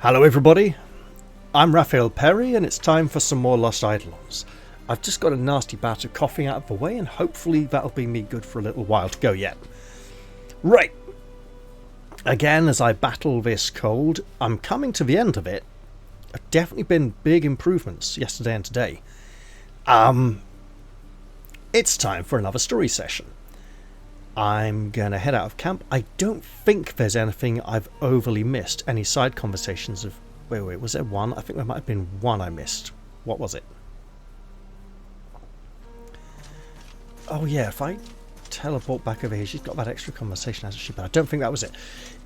Hello everybody, I'm Raphael Perry and it's time for some more Lost Eidolons. I've just got a nasty bout of coughing out of the way and hopefully that'll be me good for a little while to go yet. Right, again as I battle this cold, I'm coming to the end of it. I've definitely been big improvements yesterday and today. It's time for another story session. I'm going to head out of camp. I don't think there's anything I've overly missed. Any side conversations of... Wait, was there one? I think there might have been one I missed. What was it? Oh yeah, if I teleport back over here, she's got that extra conversation, hasn't she? But I don't think that was it.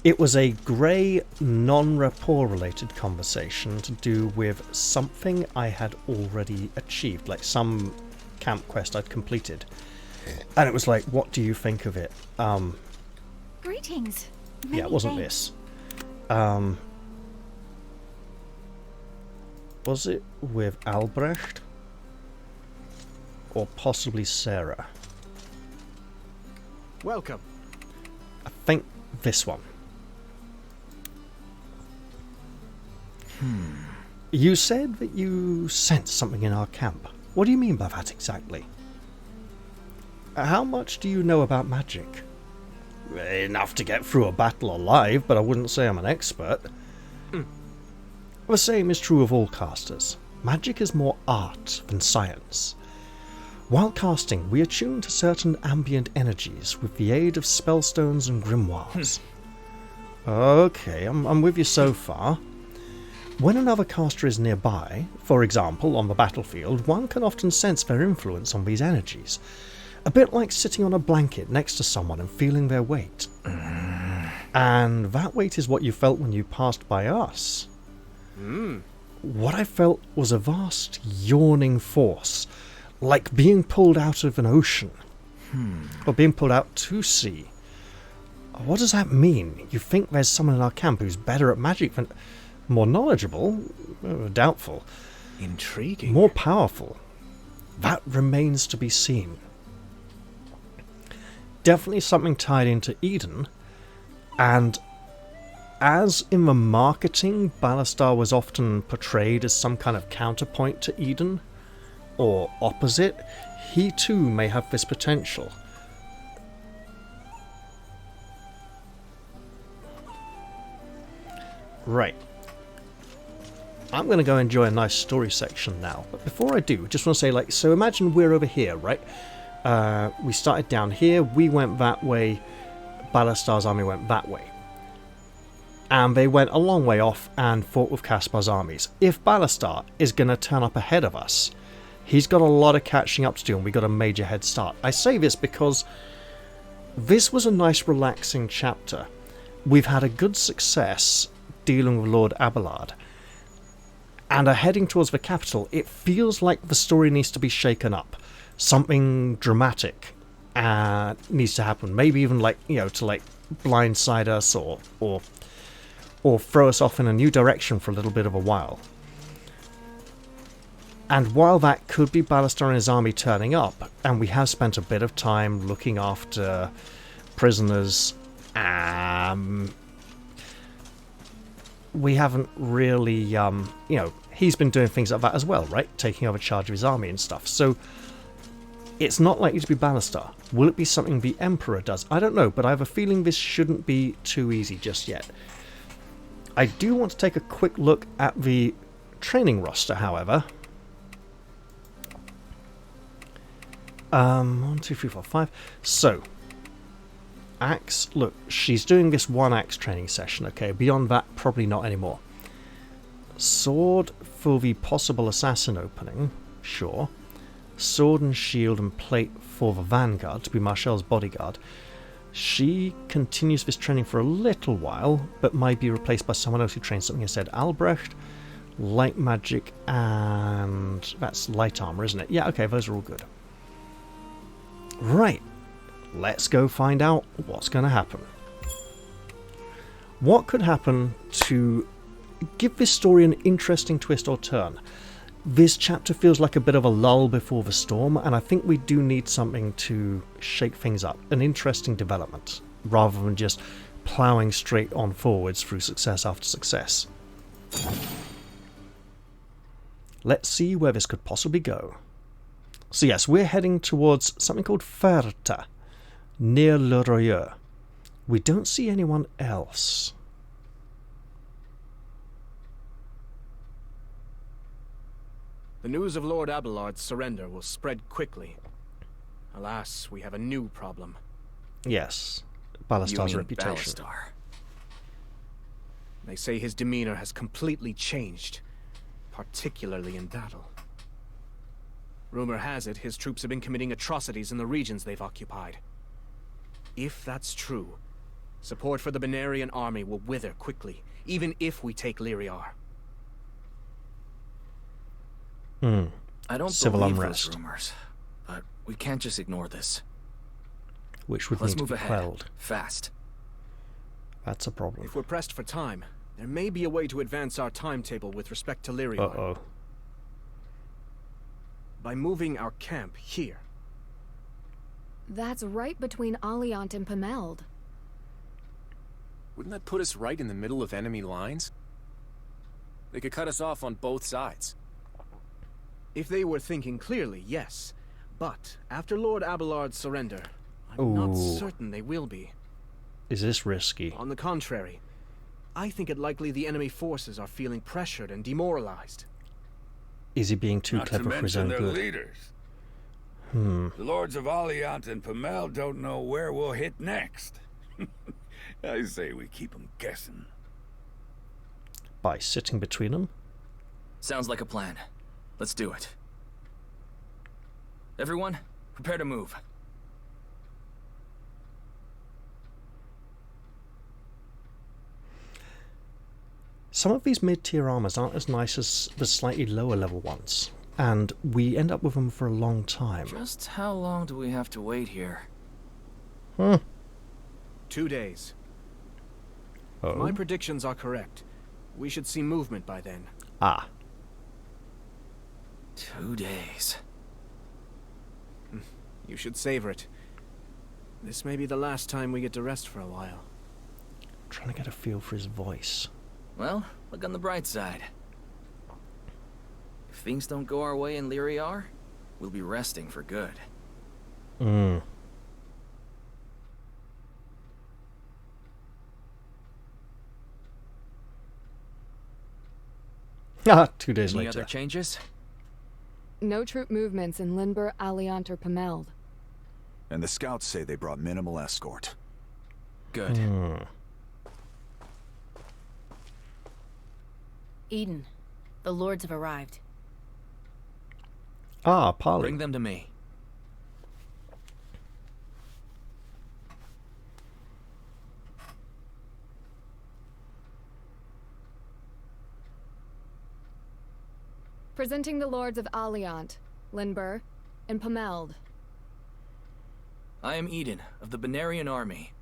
It was a grey, non-rapport related conversation to do with something I had already achieved, like some camp quest I'd completed. And it was like, what do you think of it? Greetings. Yeah, it wasn't this. Was it with Albrecht? Or possibly Sarah? Welcome. I think this one. You said that you sensed something in our camp. What do you mean by that exactly? How much do you know about magic? Enough to get through a battle alive, but I wouldn't say I'm an expert. The same is true of all casters. Magic is more art than science. While casting, we attune to certain ambient energies with the aid of spellstones and grimoires. Okay, I'm with you so far. When another caster is nearby, for example on the battlefield, one can often sense their influence on these energies. A bit like sitting on a blanket next to someone and feeling their weight. And that weight is what you felt when you passed by us. What I felt was a vast, yawning force, like being pulled out of an ocean. Or being pulled out to sea. What does that mean? You think there's someone in our camp who's better at magic than... More knowledgeable? Doubtful. Intriguing. More powerful? That remains to be seen. Definitely something tied into Eden, and as in the marketing, Ballastar was often portrayed as some kind of counterpoint to Eden, or opposite, he too may have this potential. Right. I'm going to go enjoy a nice story section now, but before I do, just want to say, like, so imagine we're over here, right? We started down here, we went that way, Ballastar's army went that way. And they went a long way off and fought with Caspar's armies. If Ballastar is going to turn up ahead of us, he's got a lot of catching up to do and we got a major head start. I say this because this was a nice relaxing chapter. We've had a good success dealing with Lord Abelard. And are heading towards the capital. It feels like the story needs to be shaken up. Something dramatic needs to happen. Maybe even like, you know, to like blindside us or throw us off in a new direction for a little bit of a while. And while that could be Ballastar and his army turning up, and we have spent a bit of time looking after prisoners, we haven't really, you know, he's been doing things like that as well, right? Taking over charge of his army and stuff. So it's not likely to be Ballastar. Will it be something the Emperor does? I don't know, but I have a feeling this shouldn't be too easy just yet. I do want to take a quick look at the training roster, however. 1, 2, 3, 4, 5. So, axe. Look, she's doing this one axe training session, okay? Beyond that, probably not anymore. Sword for the possible assassin opening, sure. Sword and shield and plate for the vanguard, to be Marcel's bodyguard. She continues this training for a little while, but might be replaced by someone else who trains something instead. Albrecht, light magic, and that's light armor, isn't it? Yeah, okay, those are all good. Right, let's go find out what's going to happen. What could happen to give this story an interesting twist or turn? This chapter feels like a bit of a lull before the storm, and I think we do need something to shake things up. An interesting development, rather than just ploughing straight on forwards through success after success. Let's see where this could possibly go. So yes, we're heading towards something called Ferta, near Le Royeux. We don't see anyone else. The news of Lord Abelard's surrender will spread quickly. Alas, we have a new problem. Yes, Ballastar's You mean reputation. Ballastar? They say his demeanor has completely changed, particularly in battle. Rumor has it his troops have been committing atrocities in the regions they've occupied. If that's true, support for the Benarian army will wither quickly, even if we take Lyriar. I don't Civil believe unrest. those rumors, but we can't just ignore this. Which would Let's need to move be ahead, quelled. fast. That's a problem. If we're pressed for time, there may be a way to advance our timetable with respect to Lyriar. Uh-oh. By moving our camp here. That's right between Alliant and Pameld. Wouldn't that put us right in the middle of enemy lines? They could cut us off on both sides. If they were thinking clearly, yes. But after Lord Abelard's surrender, I'm not Ooh. certain they will be. Is this risky? On the contrary, I think it likely the enemy forces are feeling pressured and demoralized. Is he being too Not to clever for his mention own their good? leaders. The lords of Alliant and Pamel don't know where we'll hit next. I say we keep them guessing. By sitting between them? Sounds like a plan. Let's do it. Everyone, prepare to move. Some of these mid-tier armors aren't as nice as the slightly lower level ones, and we end up with them for a long time. Just how long do we have to wait here? 2 days. Oh. If my predictions are correct, we should see movement by then. Ah. 2 days. You should savor it. This may be the last time we get to rest for a while. Trying to get a feel for his voice. Well, look on the bright side. If things don't go our way in Lyriar, we'll be resting for good. Ah, 2 days Any later. other changes? No troop movements in Lindber, Alliant, or Pameld. And the scouts say they brought minimal escort. Good. Eden, the lords have arrived. Ah, Parley. Bring them to me. Presenting the lords of Alliant, Lindber, and Pameld. I am Eden, of the Benarian army.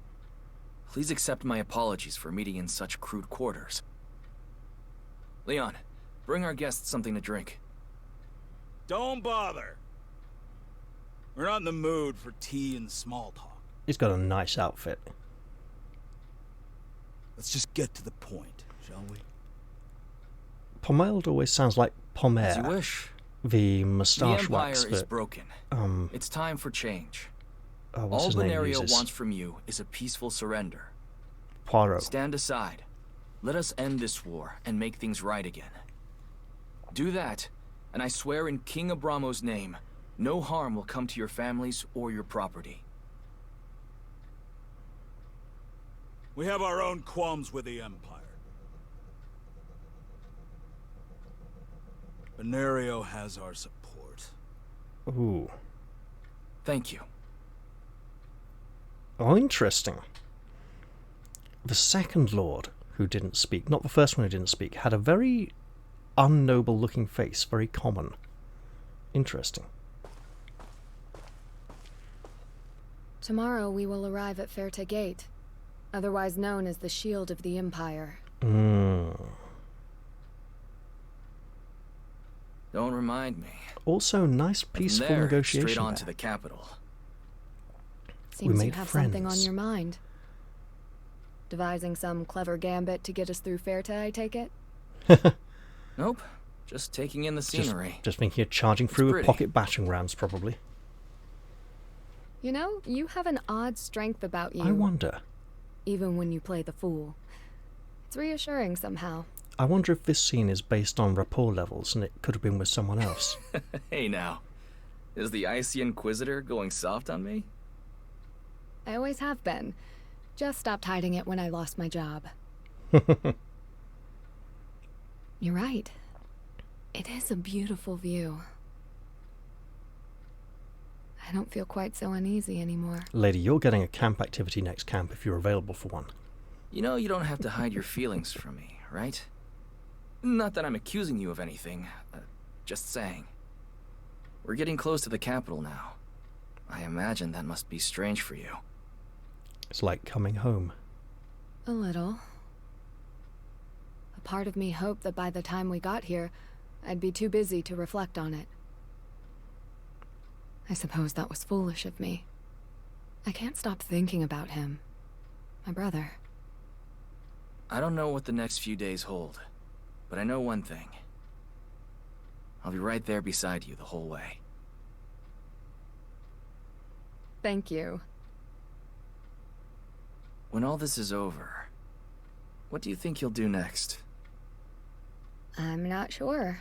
Please accept my apologies for meeting in such crude quarters. Leon, bring our guests something to drink. Don't bother. We're not in the mood for tea and small talk. He's got a nice outfit. Let's just get to the point, shall we? Pomeld always sounds like As you Pomer, wish. the The moustache Empire wax is that, broken. It's time for change. what's All his name Benario uses? wants from you is a peaceful surrender. Poirot. Stand aside. Let us end this war and make things right again. Do that, and I swear in King Abramo's name, no harm will come to your families or your property. We have our own qualms with the Empire. Benario has our support. Ooh. Thank you. Oh, interesting. The second lord, who didn't speak, not the first one who didn't speak, had a very unnoble looking face, very common. Interesting. Tomorrow we will arrive at Ferta Gate, otherwise known as the Shield of the Empire. Don't remind me. Also, nice peaceful From there, negotiation straight on there. to the capital. Seems you made have something on friends. your mind. Devising some clever gambit to get us through Ferta, I take it? Nope. Just taking in the scenery. Just thinking of charging through with pretty. pocket battering rams, probably. You know, you have an odd strength about you. I wonder. Even when you play the fool. It's reassuring somehow. I wonder if this scene is based on rapport levels and it could have been with someone else. Hey now. Is the Icy Inquisitor going soft on me? I always have been. Just stopped hiding it when I lost my job. You're right. It is a beautiful view. I don't feel quite so uneasy anymore. Lady, you're getting a camp activity next camp if you're available for one. You know you don't have to hide your feelings from me, right? Not that I'm accusing you of anything. Just saying. We're getting close to the capital now. I imagine that must be strange for you. It's like coming home. A little. A part of me hoped that by the time we got here, I'd be too busy to reflect on it. I suppose that was foolish of me. I can't stop thinking about him. My brother. I don't know what the next few days hold, but I know one thing. I'll be right there beside you the whole way. Thank you. When all this is over, what do you think you'll do next? I'm not sure.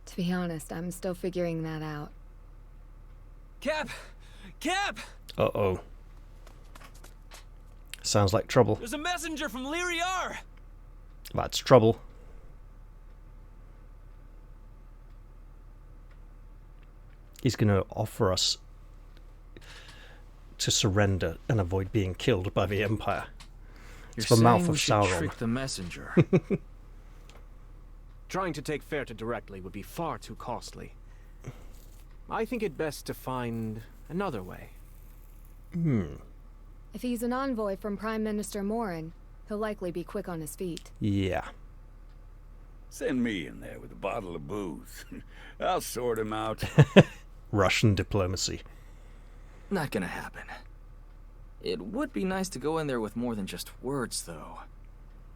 To be honest, I'm still figuring that out. Cap! Cap! Uh-oh. Sounds like trouble. There's a messenger from Lyriar! That's trouble. He's going to offer us to surrender and avoid being killed by the Empire. It's the mouth of Sauron. Trick the messenger. Trying to take Ferta directly would be far too costly. I think it best to find another way. If he's an envoy from Prime Minister Morin, he'll likely be quick on his feet. Yeah. Send me in there with a bottle of booze. I'll sort him out. Russian diplomacy. Not gonna happen. It would be nice to go in there with more than just words, though.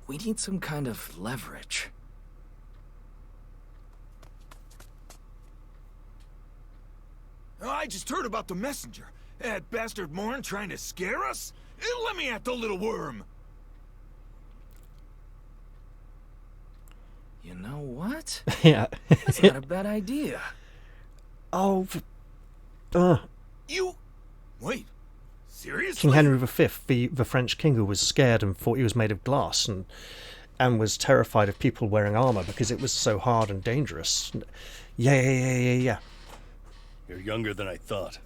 We need some kind of leverage. I just heard about the messenger. That bastard Morin trying to scare us? Let me at the little worm. You know what? Yeah. That's not a bad idea. Oh. You... Wait. Seriously? King Henry V, the French king who was scared and thought he was made of glass and was terrified of people wearing armor because it was so hard and dangerous. Yeah. You're younger than I thought.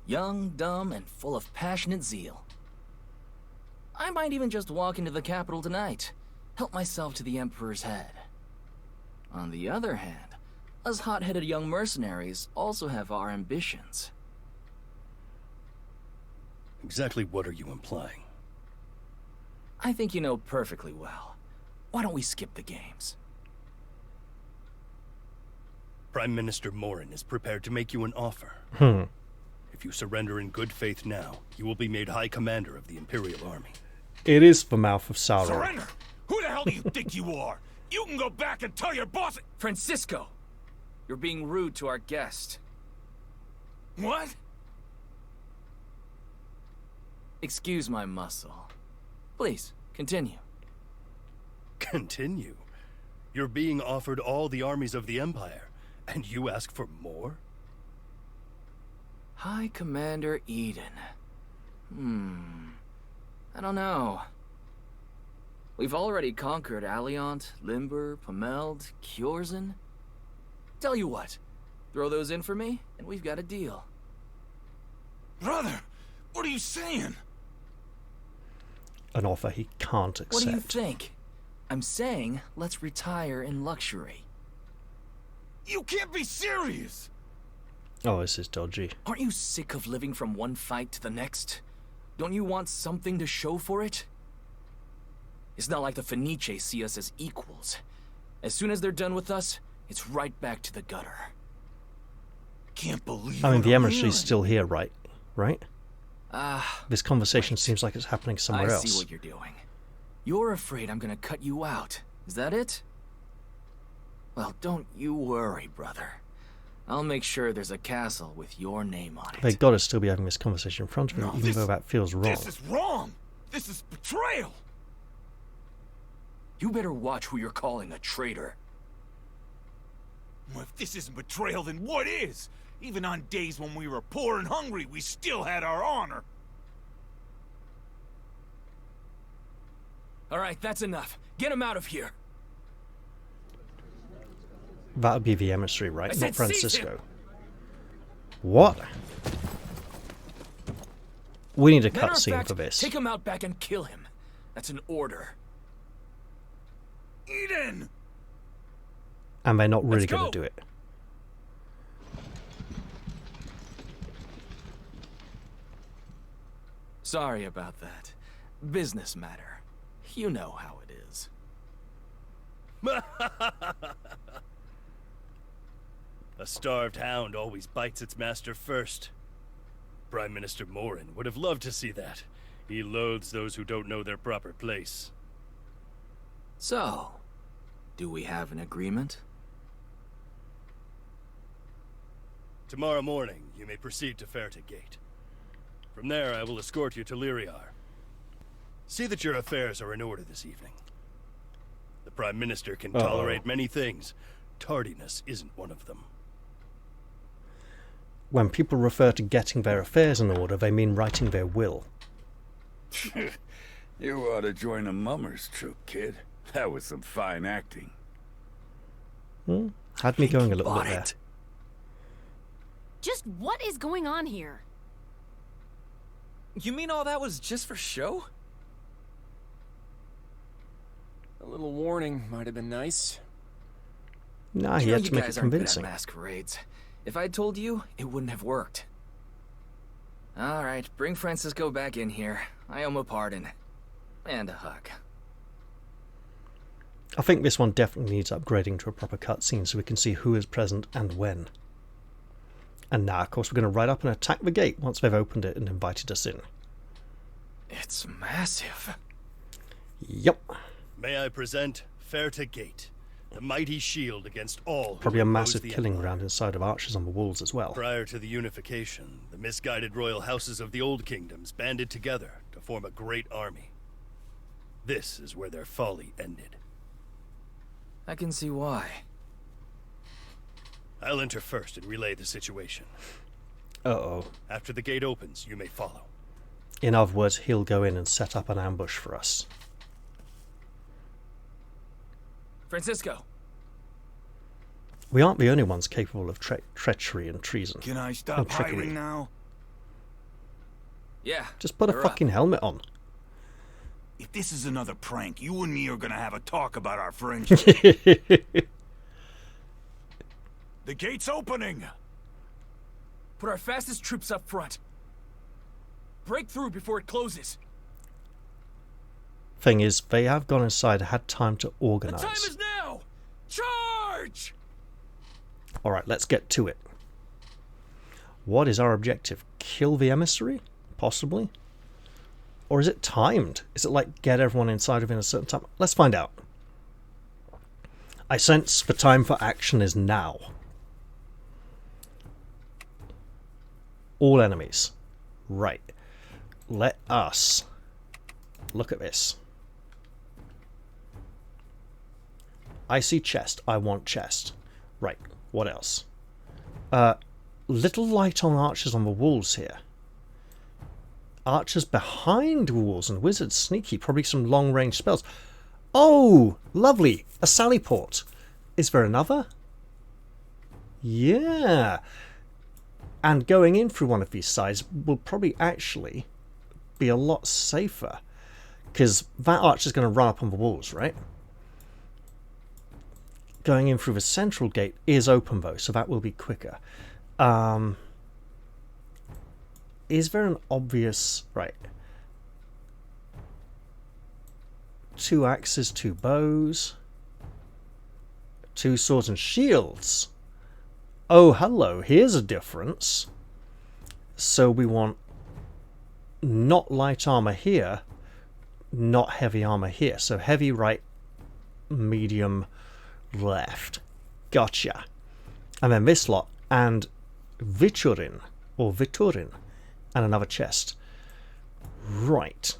Young, dumb, and full of passionate zeal. I might even just walk into the capital tonight. Help myself to the Emperor's head. On the other hand, us hot-headed young mercenaries also have our ambitions. Exactly what are you implying? I think you know perfectly well. Why don't we skip the games? Prime Minister Morin is prepared to make you an offer. If you surrender in good faith now, you will be made High Commander of the Imperial Army. It is the mouth of Sauron. Surrender? Who the hell do you think you are? You can go back and tell your boss... Francisco! You're being rude to our guest. What? Excuse my muscle. Please, continue. Continue? You're being offered all the armies of the Empire, and you ask for more? High Commander Eden. I don't know. We've already conquered Alliant, Limber, Pameld, Kjorzen. Tell you what, throw those in for me, and we've got a deal. Brother, what are you saying? An offer he can't accept. What do you think? I'm saying, let's retire in luxury. You can't be serious! Oh, this is dodgy. Aren't you sick of living from one fight to the next? Don't you want something to show for it? It's not like the Fenice see us as equals. As soon as they're done with us, it's right back to the gutter. Can't believe I mean, what the I'm emissary's hearing. still here, right? Right? Ah, This conversation seems like it's happening somewhere I else. see what you're doing. You're afraid I'm gonna cut you out. Is that it? Well, don't you worry, brother. I'll make sure there's a castle with your name on it. They gotta still be having this conversation in front of him, even though that feels wrong. This is wrong! This is betrayal! You better watch who you're calling a traitor. Well, if this isn't betrayal, then what is? Even on days when we were poor and hungry, we still had our honor. All right, that's enough. Get him out of here. That would be the emissary, right? I Not said Francisco. What? We need a Matter of cutscene fact, for this. Take him out back and kill him. That's an order. Eden! And they're not really Let's going go. to do it. Sorry about that. Business matter. You know how it is. A starved hound always bites its master first. Prime Minister Morin would have loved to see that. He loathes those who don't know their proper place. So, do we have an agreement? Tomorrow morning, you may proceed to Ferta Gate. From there, I will escort you to Lyriar. See that your affairs are in order this evening. The Prime Minister can tolerate many things. Tardiness isn't one of them. When people refer to getting their affairs in order, they mean writing their will. You ought to join a mummer's troop, kid. That was some fine acting. Had me going a little bit there. Just what is going on here? You mean all that was just for show? A little warning might have been nice. Nah, he You know had you to make it guys aren't good at convincing. masquerades. If I'd told you, it wouldn't have worked. All right, bring Francisco back in here. I owe him a pardon. And a hug. I think this one definitely needs upgrading to a proper cutscene so we can see who is present and when. And now, of course, we're going to ride up and attack the gate once they've opened it and invited us in. It's massive. Yep. May I present Ferta Gate, the mighty shield against all who Probably a oppose massive the killing Empire. ground inside of archers on the walls as well. Prior to the unification, the misguided royal houses of the old kingdoms banded together to form a great army. This is where their folly ended. I can see why. I'll enter first and relay the situation. Uh-oh. After the gate opens, you may follow. In other words, he'll go in and set up an ambush for us. Francisco! We aren't the only ones capable of treachery and treason. Can I And stop trickery. hiding now? Yeah. Just put a you're up. fucking helmet on. If this is another prank, you and me are gonna have a talk about our friendship. The gate's opening! Put our fastest troops up front. Break through before it closes. Thing is, they have gone inside and had time to The organise. time is now! Charge! Alright, let's get to it. What is our objective? Kill the emissary? Possibly? Or is it timed? Is it like get everyone inside within a certain time? Let's find out. I sense the time for action is now. All enemies. Right. Let us look at this. I see chest. I want chest. Right. What else? Little light on archers on the walls here. Archers behind the walls and wizards sneaky. Probably some long range spells. Oh, lovely. A sally port. Is there another? Yeah. And going in through one of these sides will probably actually be a lot safer. Because that archer's going to run up on the walls, right? Going in through the central gate is open though, so that will be quicker. Is there an obvious... Right. 2 axes, 2 bows. 2 swords and shields. Oh, hello. Here's a difference. So we want not light armor here, not heavy armor here. So heavy right, medium left. Gotcha. And then this lot, and Viturin, or Viturin, and another chest. Right.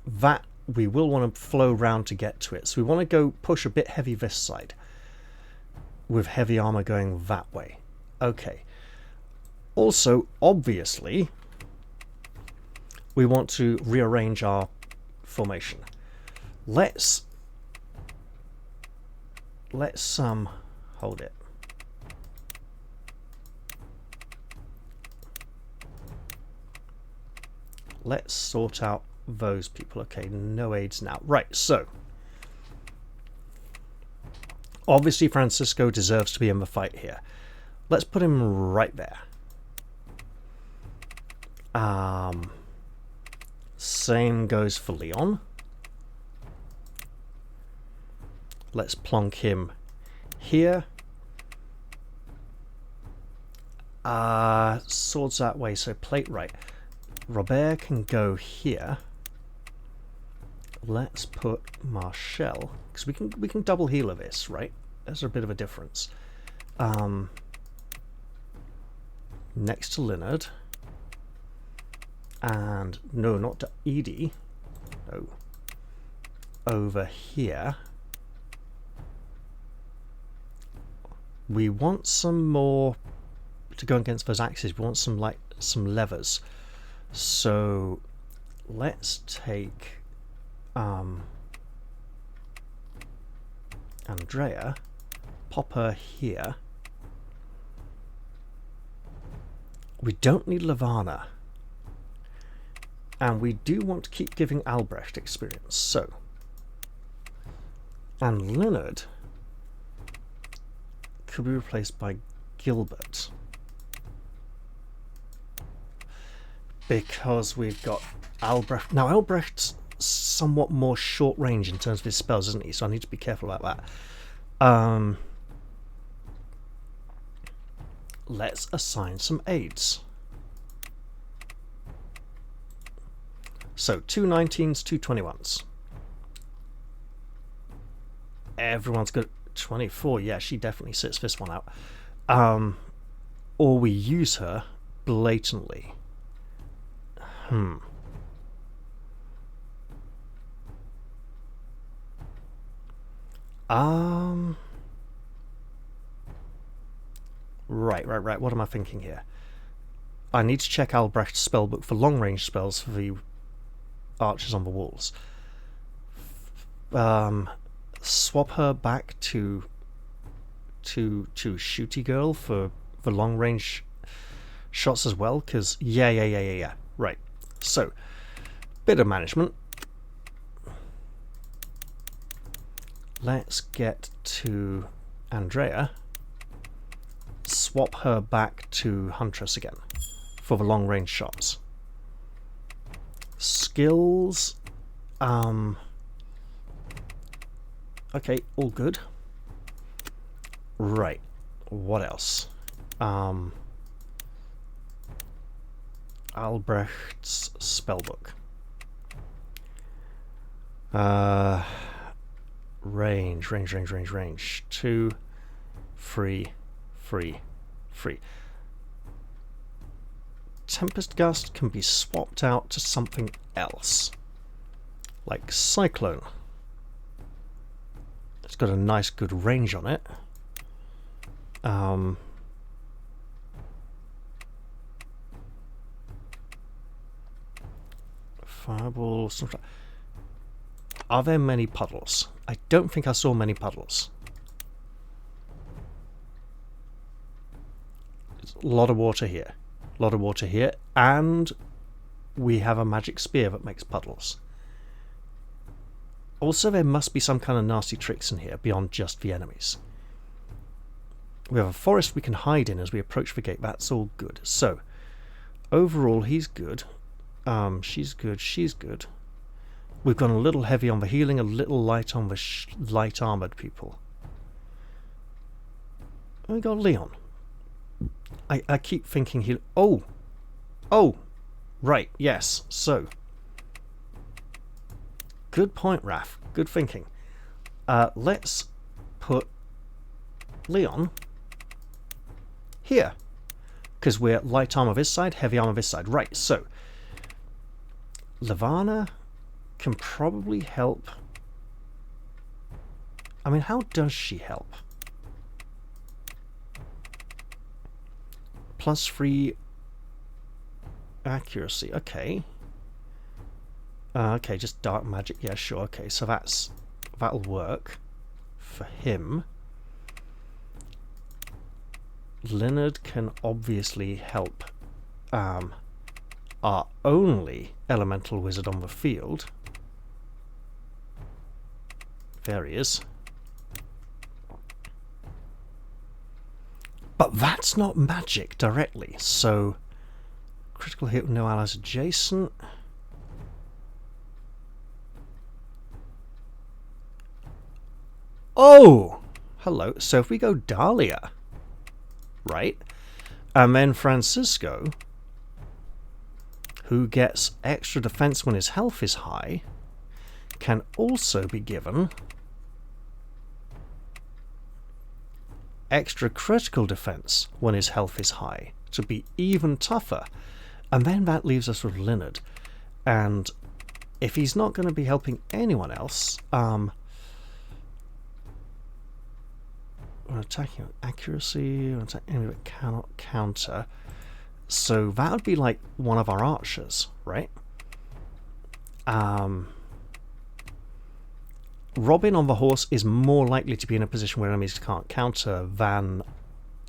That we will want to flow round to get to it. So we want to go push a bit heavy this side, with heavy armor going that way. Okay. Also, obviously, we want to rearrange our formation. Let's hold it. Let's sort out those people. Okay, no aids now. Right, so obviously Francisco deserves to be in the fight here. Let's put him right there. Same goes for Leon. Let's plonk him here. Swords that way, so plate right. Robert can go here. Let's put Marshall, because we can double healer this, right? There's a bit of a difference. Next to Leonard. And no, not to Edie. No. Over here. We want some more to go against those axes. We want some levers. So let's take Andrea, pop her here. We don't need Lavana. And we do want to keep giving Albrecht experience. So, and Leonard could be replaced by Gilbert. Because we've got Albrecht. Now, Albrecht's somewhat more short range in terms of his spells, isn't he? So I need to be careful about that. Let's assign some aids. So, 2 19s, 2 21s. Everyone's good. 24, yeah, she definitely sits this one out. Or we use her blatantly. Right. What am I thinking here? I need to check Albrecht's spellbook for long-range spells for the archers on the walls. Swap her back to Shooty Girl for the long-range shots as well, because yeah. Right. So, bit of management. Let's get to Andrea. Swap her back to Huntress again for the long-range shots. Skills. Okay, all good. Right. What else? Albrecht's spellbook. Range. 2, 3. Tempest Gust can be swapped out to something else. Like Cyclone. It's got a nice good range on it. Fireball. Are there many puddles? I don't think I saw many puddles. There's a lot of water here. And we have a magic spear that makes puddles. Also, there must be some kind of nasty tricks in here beyond just the enemies. We have a forest we can hide in as we approach the gate. That's all good. So, overall, he's good. She's good. We've gone a little heavy on the healing, a little light on the light armored people. And we got Leon. I keep thinking he'll... Oh! Oh, right, yes. So, good point, Raph. Good thinking. Let's put Leon here. Because we're light armor this side, heavy armor this side. Right, so Levana can probably help. I mean, how does she help? +3 accuracy. Okay. Okay, just dark magic. Yeah, sure. Okay, so that'll work for him. Leonard can obviously help our only elemental wizard on the field. There he is. But that's not magic directly, so critical hit with no allies adjacent. Oh! Hello. So if we go Dahlia, right? And then Francisco, who gets extra defense when his health is high, can also be given extra critical defense when his health is high to be even tougher. And then that leaves us with Leonard. And if he's not going to be helping anyone else, attacking accuracy, enemy that cannot counter. So that would be like one of our archers, right? Robin on the horse is more likely to be in a position where enemies can't counter than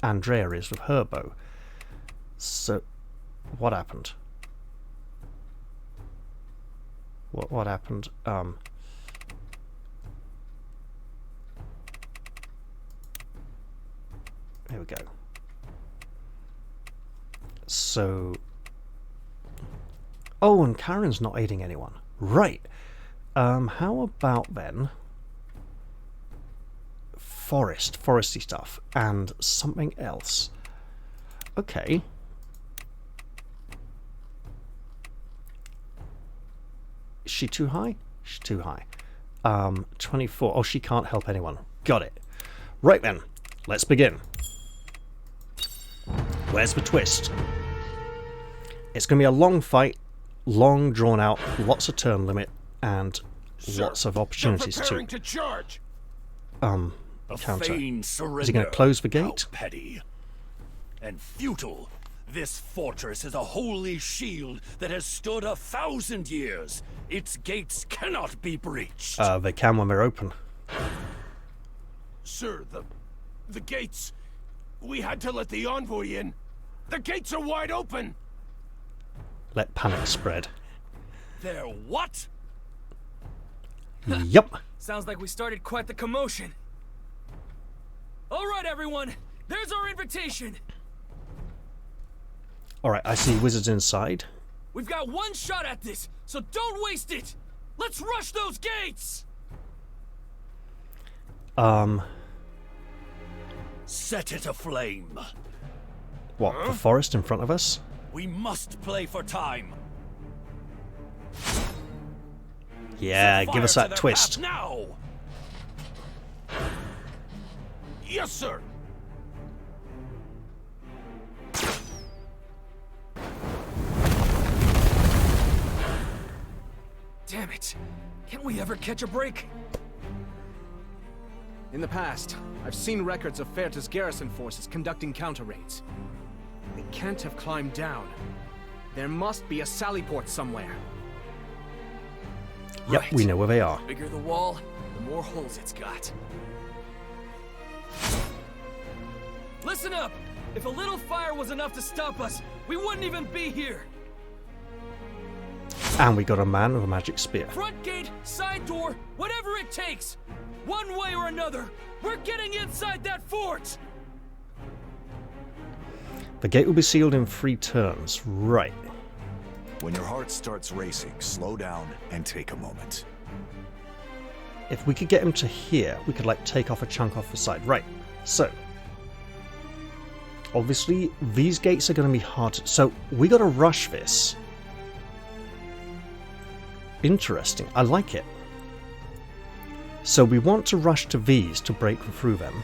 Andrea is with her bow. So, what happened? What happened? Here we go. So, oh, and Karen's not aiding anyone. Right. How about then foresty stuff, and something else. Okay. Is she too high? She's too high. 24. Oh, she can't help anyone. Got it. Right then, let's begin. Where's the twist? It's going to be a long fight, long drawn out, lots of turn limit, and lots of opportunities to charge. Counter. Is he going to close the gate? How petty and futile. This fortress is a holy shield that has stood 1,000 years. Its gates cannot be breached. They can when they're open. Sir, the gates. We had to let the envoy in. The gates are wide open. Let panic spread. They're what? Yup. Sounds like we started quite the commotion. All right, everyone. There's our invitation. All right, I see wizards inside. We've got one shot at this, so don't waste it. Let's rush those gates. Set it aflame. What, the forest in front of us? We must play for time. Yeah, give us that twist. Now. Yes, sir. Damn it. Can't we ever catch a break? In the past, I've seen records of Faerta's garrison forces conducting counter raids. They can't have climbed down. There must be a sally port somewhere. Yep, Right. we know where they are. The bigger the wall, the more holes it's got. Listen up! If a little fire was enough to stop us, we wouldn't even be here! And we got a man with a magic spear. Front gate, side door, whatever it takes! One way or another, we're getting inside that fort! The gate will be sealed in 3 turns. Right. When your heart starts racing, slow down and take a moment. If we could get him to here, we could, like, take off a chunk off the side. Right. So, Obviously, these gates are going to be hard. So we got to rush this. Interesting. I like it. So we want to rush to these to break through them.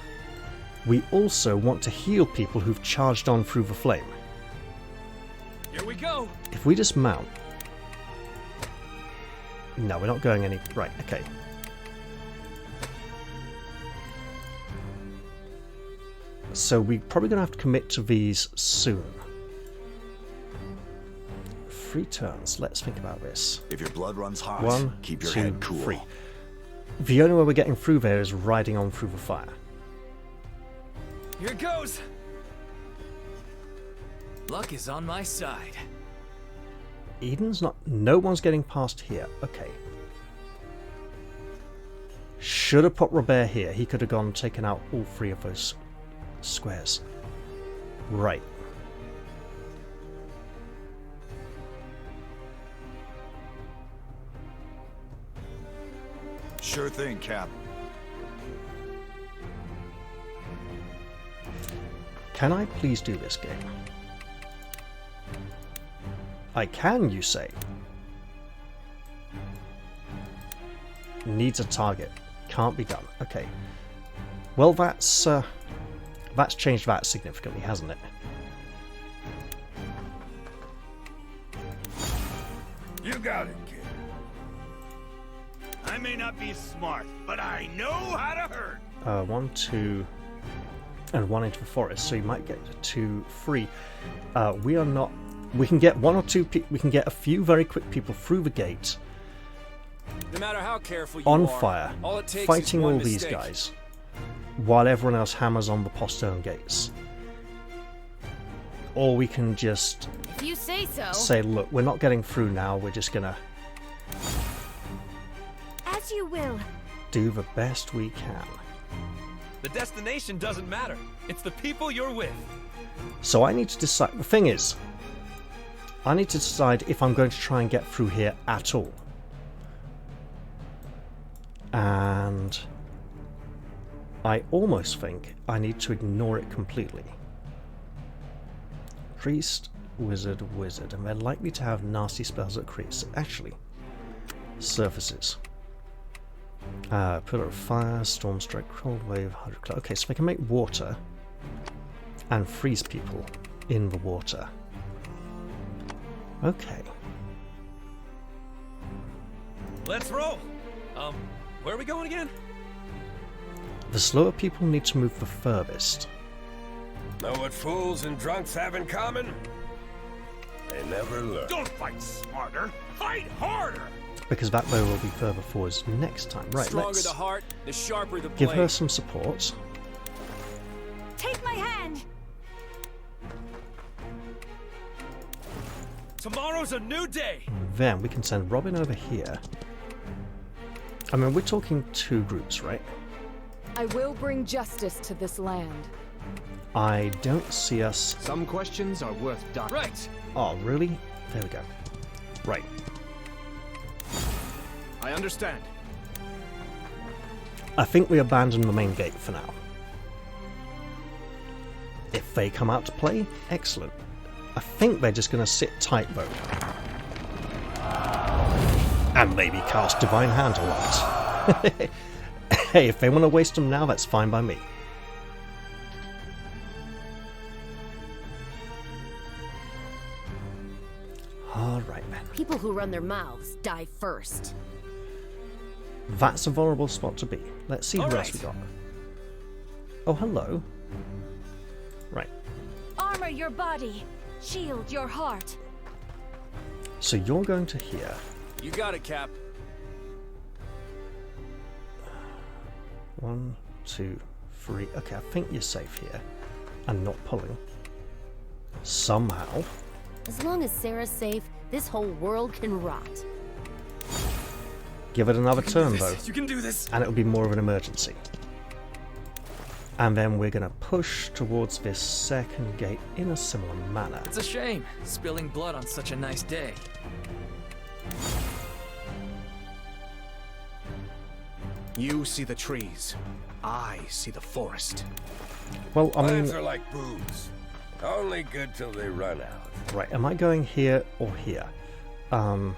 We also want to heal people who've charged on through the flame. Here we go. If we dismount... No, we're not going any... Right, okay. So we're probably going to have to commit to these soon. 3 turns. Let's think about this. If your blood runs hot, 1, keep your 2, head cool. 3. The only way we're getting through there is riding on through the fire. Here goes. Luck is on my side. Eden's not... No one's getting past here. Okay. Should have put Robert here. He could have gone and taken out all 3 of those squares. Right. Sure thing, Cap. Can I please do this game? I can, you say? Needs a target. Can't be done. Okay. Well, that's changed that significantly, hasn't it? You got it, kid. I may not be smart, but I know how to hurt. 1, 2, and 1 into the forest. So you might get 2, 3. We are not. We can get 1 or 2. We can get a few very quick people through the gate. No matter how careful you on are, fire, all it takes fighting is one all these mistake. guys, while everyone else hammers on the postern gates. Or we can just If you say so. say, look, we're not getting through now, we're just gonna As you will. do the best we can. The destination doesn't matter. It's the people you're with. So I need to decide. The thing is, I need to decide if I'm going to try and get through here at all. And I almost think I need to ignore it completely. Priest, wizard, wizard, and they're likely to have nasty spells that create... Actually, surfaces. Pillar of fire, storm strike, cold wave, hydrocloud. Okay, so they can make water and freeze people in the water. Okay. Let's roll. Where are we going again? The slower people need to move the furthest. Know what fools and drunks have in common? They never learn. Don't fight smarter, fight harder! Because that way will be further forwards next time. Right, Stronger let's the heart, the sharper the blade. give her some support. Take my hand. Tomorrow's a new day. Then we can send Robin over here. I mean, we're talking 2 groups, right? I will bring justice to this land. I don't see us... Some questions are worth dying. Right. Oh, really? There we go. Right. I understand. I think we abandon the main gate for now. If they come out to play, excellent. I think they're just going to sit tight, though. And maybe cast Divine Hand a lot. Hey, if they want to waste them now, that's fine by me. Alright then. People who run their mouths die first. That's a vulnerable spot to be. Let's see who else we got. Oh, hello. Right. Armor your body. Shield your heart. So you're going to here. You got it, Cap. 1, 2, 3. Okay, I think you're safe here. And not pulling. Somehow. As long as Sarah's safe, this whole world can rot. Give it another turn, though. You can do this. And it'll be more of an emergency. And then we're going to push towards this second gate in a similar manner. It's a shame, spilling blood on such a nice day. You see the trees. I see the forest. Well, I mean, Plans are like booze. Only good till they run out. Right, am I going here or here? Hold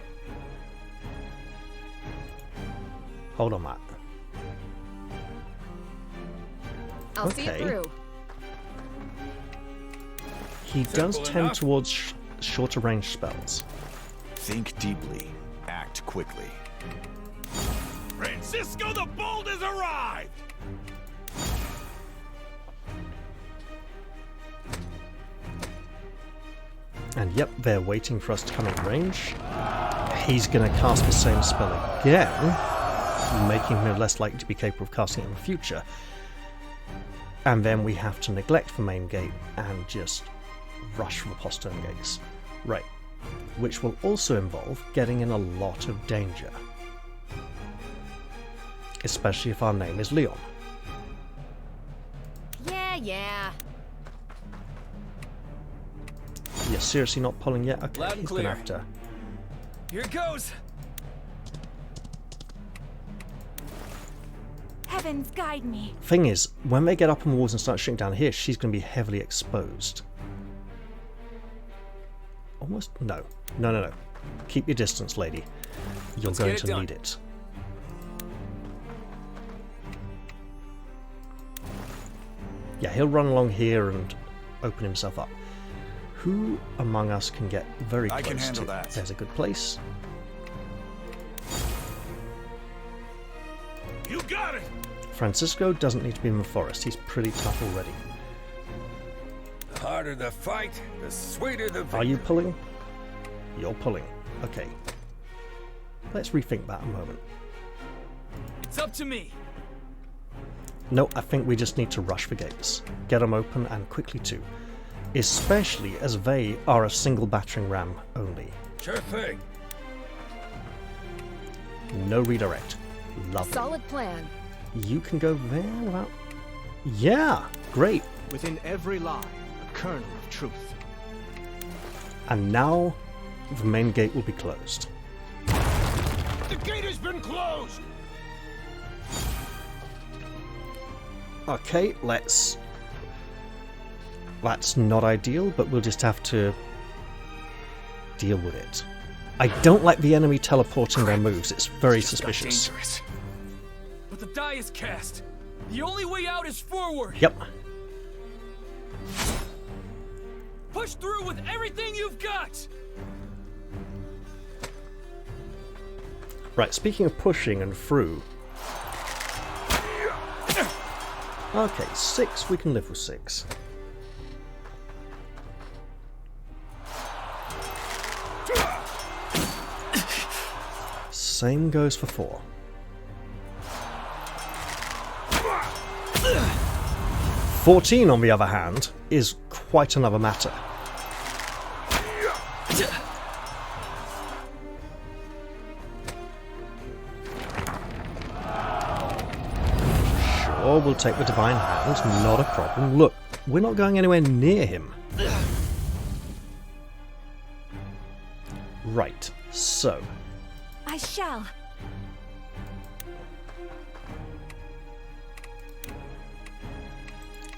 on, Matt. I'll see it through. He does tend towards shorter range spells. Think deeply. Act quickly. Francisco the Bold has arrived! And yep, they're waiting for us to come in range. He's going to cast the same spell again, making him less likely to be capable of casting it in the future. And then we have to neglect the main gate and just rush for the postern gates. Right. Which will also involve getting in a lot of danger. Especially if our name is Leon. Yeah. You're seriously not pulling yet? Okay, Loud and he's clear. gonna have to... Here it goes! Heavens guide me. Thing is, when they get up on walls and start shooting down here, she's going to be heavily exposed. Almost? No. No. Keep your distance, lady. You're Let's going get it to done. need it. Yeah, he'll run along here and open himself up. Who among us can get very close I can handle to? that. There's a good place. You got it! Francisco doesn't need to be in the forest. He's pretty tough already. The harder the fight, the sweeter the victory. Are you pulling? You're pulling. Okay. Let's rethink that a moment. It's up to me! No, I think we just need to rush the gates. Get them open and quickly too. Especially as they are a single battering ram only. Sure thing. No redirect. Lovely. Solid plan. You can go there without... Yeah! Great! Within every lie, a kernel of truth. And now, the main gate will be closed. The gate has been closed! Okay, let's... That's not ideal, but we'll just have to deal with it. I don't like the enemy teleporting their moves. It's very suspicious. Dangerous. But the die is cast. The only way out is forward. Yep. Push through with everything you've got. Right, speaking of pushing and through. Okay, 6, we can live with 6. Same goes for 4. "14", on the other hand, is quite another matter. Sure, we'll take the Divine Hand, not a problem. Look, we're not going anywhere near him. Right, so... I shall.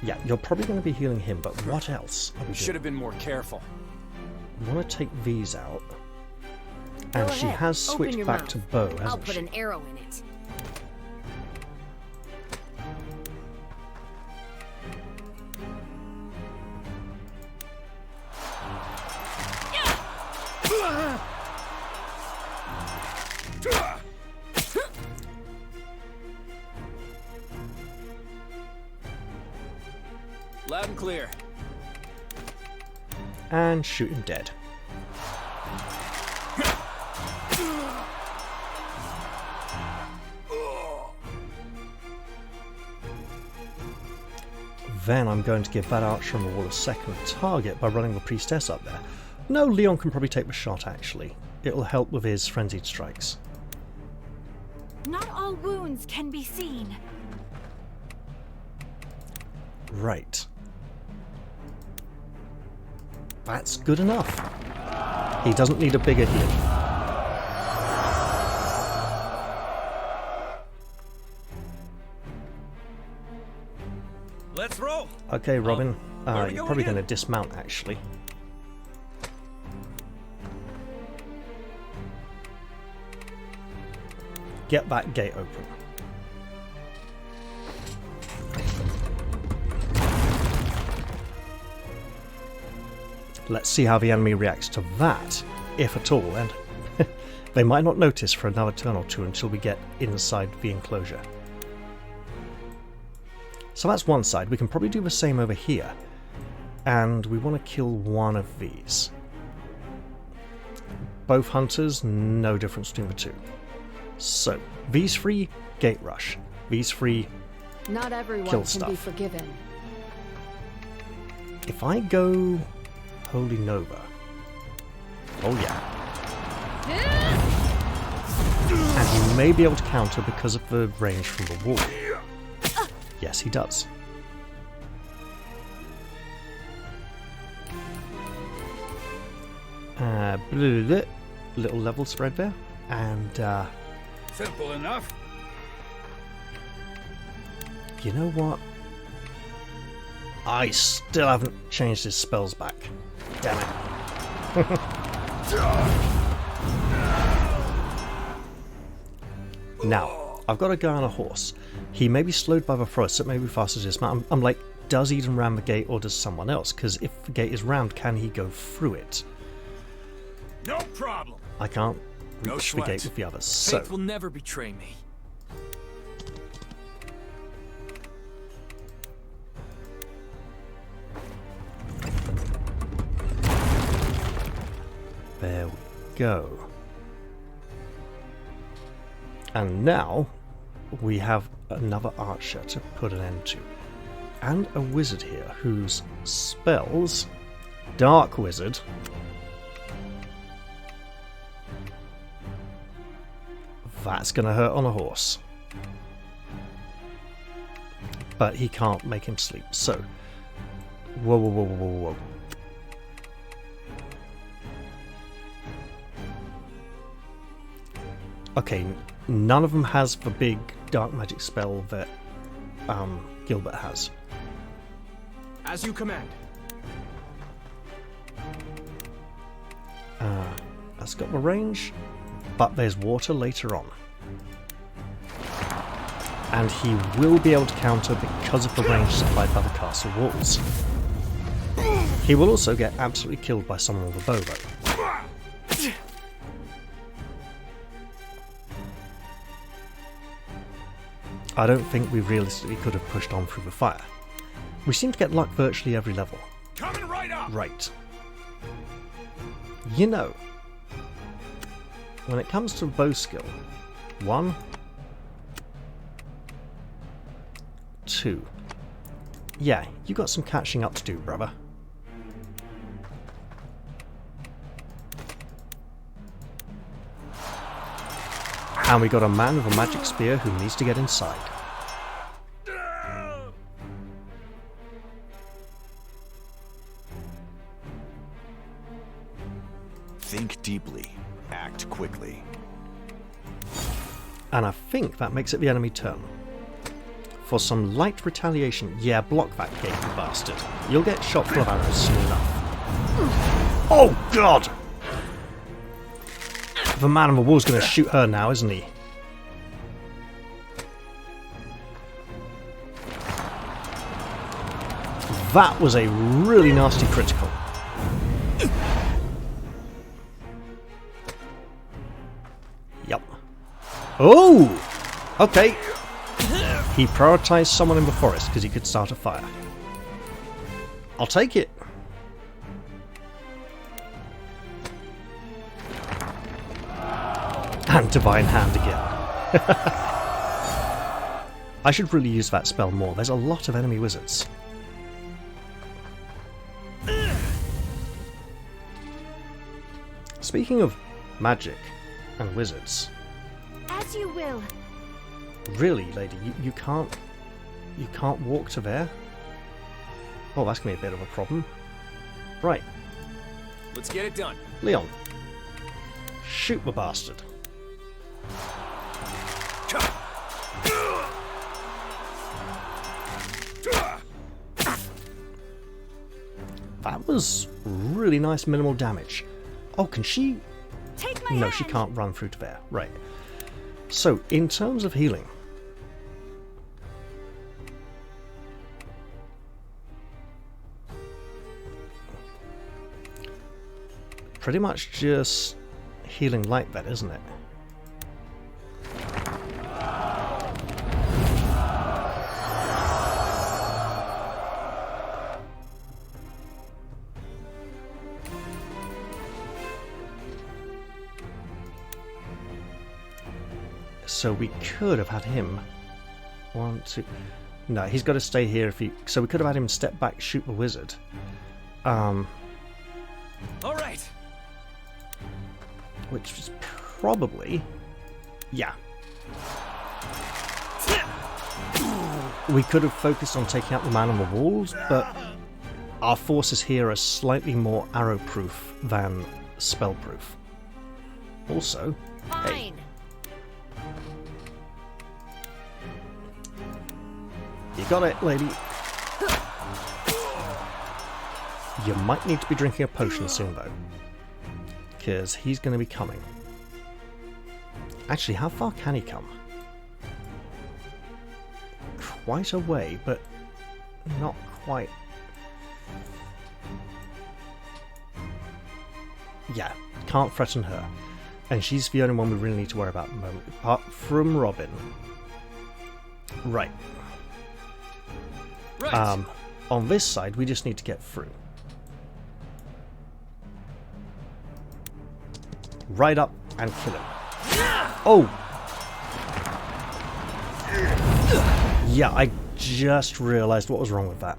Yeah, you're probably going to be healing him, but what else are we doing? Should have been more careful. We want to take these out. Go And she ahead, has open switched your back mouth. to bow, hasn't I'll put she? an arrow in it. Loud and clear. And shoot him dead. Then I'm going to give that archer on the wall a second target by running the priestess up there. No, Leon can probably take the shot, actually. It'll help with his frenzied strikes. Not all wounds can be seen. Right. That's good enough. He doesn't need a bigger heal. Let's roll! Okay, Robin. You're probably going to dismount, actually. Get that gate open. Let's see how the enemy reacts to that, if at all, and they might not notice for another turn or two until we get inside the enclosure. So that's one side. We can probably do the same over here. And we want to kill one of these. Both hunters, no difference between the two. So, these three, gate rush. These three, not everyone kill can stuff. be forgiven. If I go Holy Nova. Oh yeah. And he may be able to counter because of the range from the wall. Yes, he does. Little level spread there. And, simple enough. You know what? I still haven't changed his spells back. Damn it. Now, I've got a guy on a horse. He may be slowed by the frost, so it may be faster to dismount. I'm like, does Eden ram the gate or does someone else? Because if the gate is rammed, can he go through it? No problem. I can't reach the gate with the others. So Fate will never betray me. there we go. And now we have another archer to put an end to. And a wizard here whose spells, Dark Wizard, that's going to hurt on a horse. But he can't make him sleep, so... Whoa, whoa, whoa, whoa, whoa. Okay, none of them has the big dark magic spell that Gilbert has. As you command. That's got the range, but there's water later on. And he will be able to counter because of the range supplied by the castle walls. He will also get absolutely killed by someone with a bow, though. I don't think we realistically could have pushed on through the fire. We seem to get luck virtually every level. Coming right up. Right. You know, when it comes to bow skill, 1, 2. Yeah, you got some catching up to do, brother. And we got a man with a magic spear who needs to get inside. Think deeply. Act quickly. And I think that makes it the enemy turn. For some light retaliation, yeah, block that gate, you bastard. You'll get shot full of arrows soon enough. Oh, God! The man on the wall's going to shoot her now, isn't he? That was a really nasty critical. Yep. Oh! Okay. He prioritised someone in the forest because he could start a fire. I'll take it. And Divine Hand again. I should really use that spell more. There's a lot of enemy wizards. Speaking of magic and wizards. As you will. Really, lady, you can't walk to there? Oh, that's gonna be a bit of a problem. Right. Let's get it done. Leon. Shoot the bastard. that was really nice minimal damage. Oh, can she... Take my No, hand. she can't run through to there. Right. So, in terms of healing... pretty much just healing light then, isn't it? So we could have had him... 1, 2... No, he's got to stay here if he... So we could have had him step back, shoot the wizard. All right. Which is probably... Yeah. We could have focused on taking out the man on the walls, but our forces here are slightly more arrow-proof than spell-proof. Also, Fine. hey, you got it, lady. You might need to be drinking a potion soon, though. Because he's going to be coming. Actually, how far can he come? Quite a way, but not quite. Yeah, can't threaten her. And she's the only one we really need to worry about at the moment, apart from Robin. Right. Right. On this side, we just need to get through. Right up and kill him. Oh! Yeah, I just realised what was wrong with that.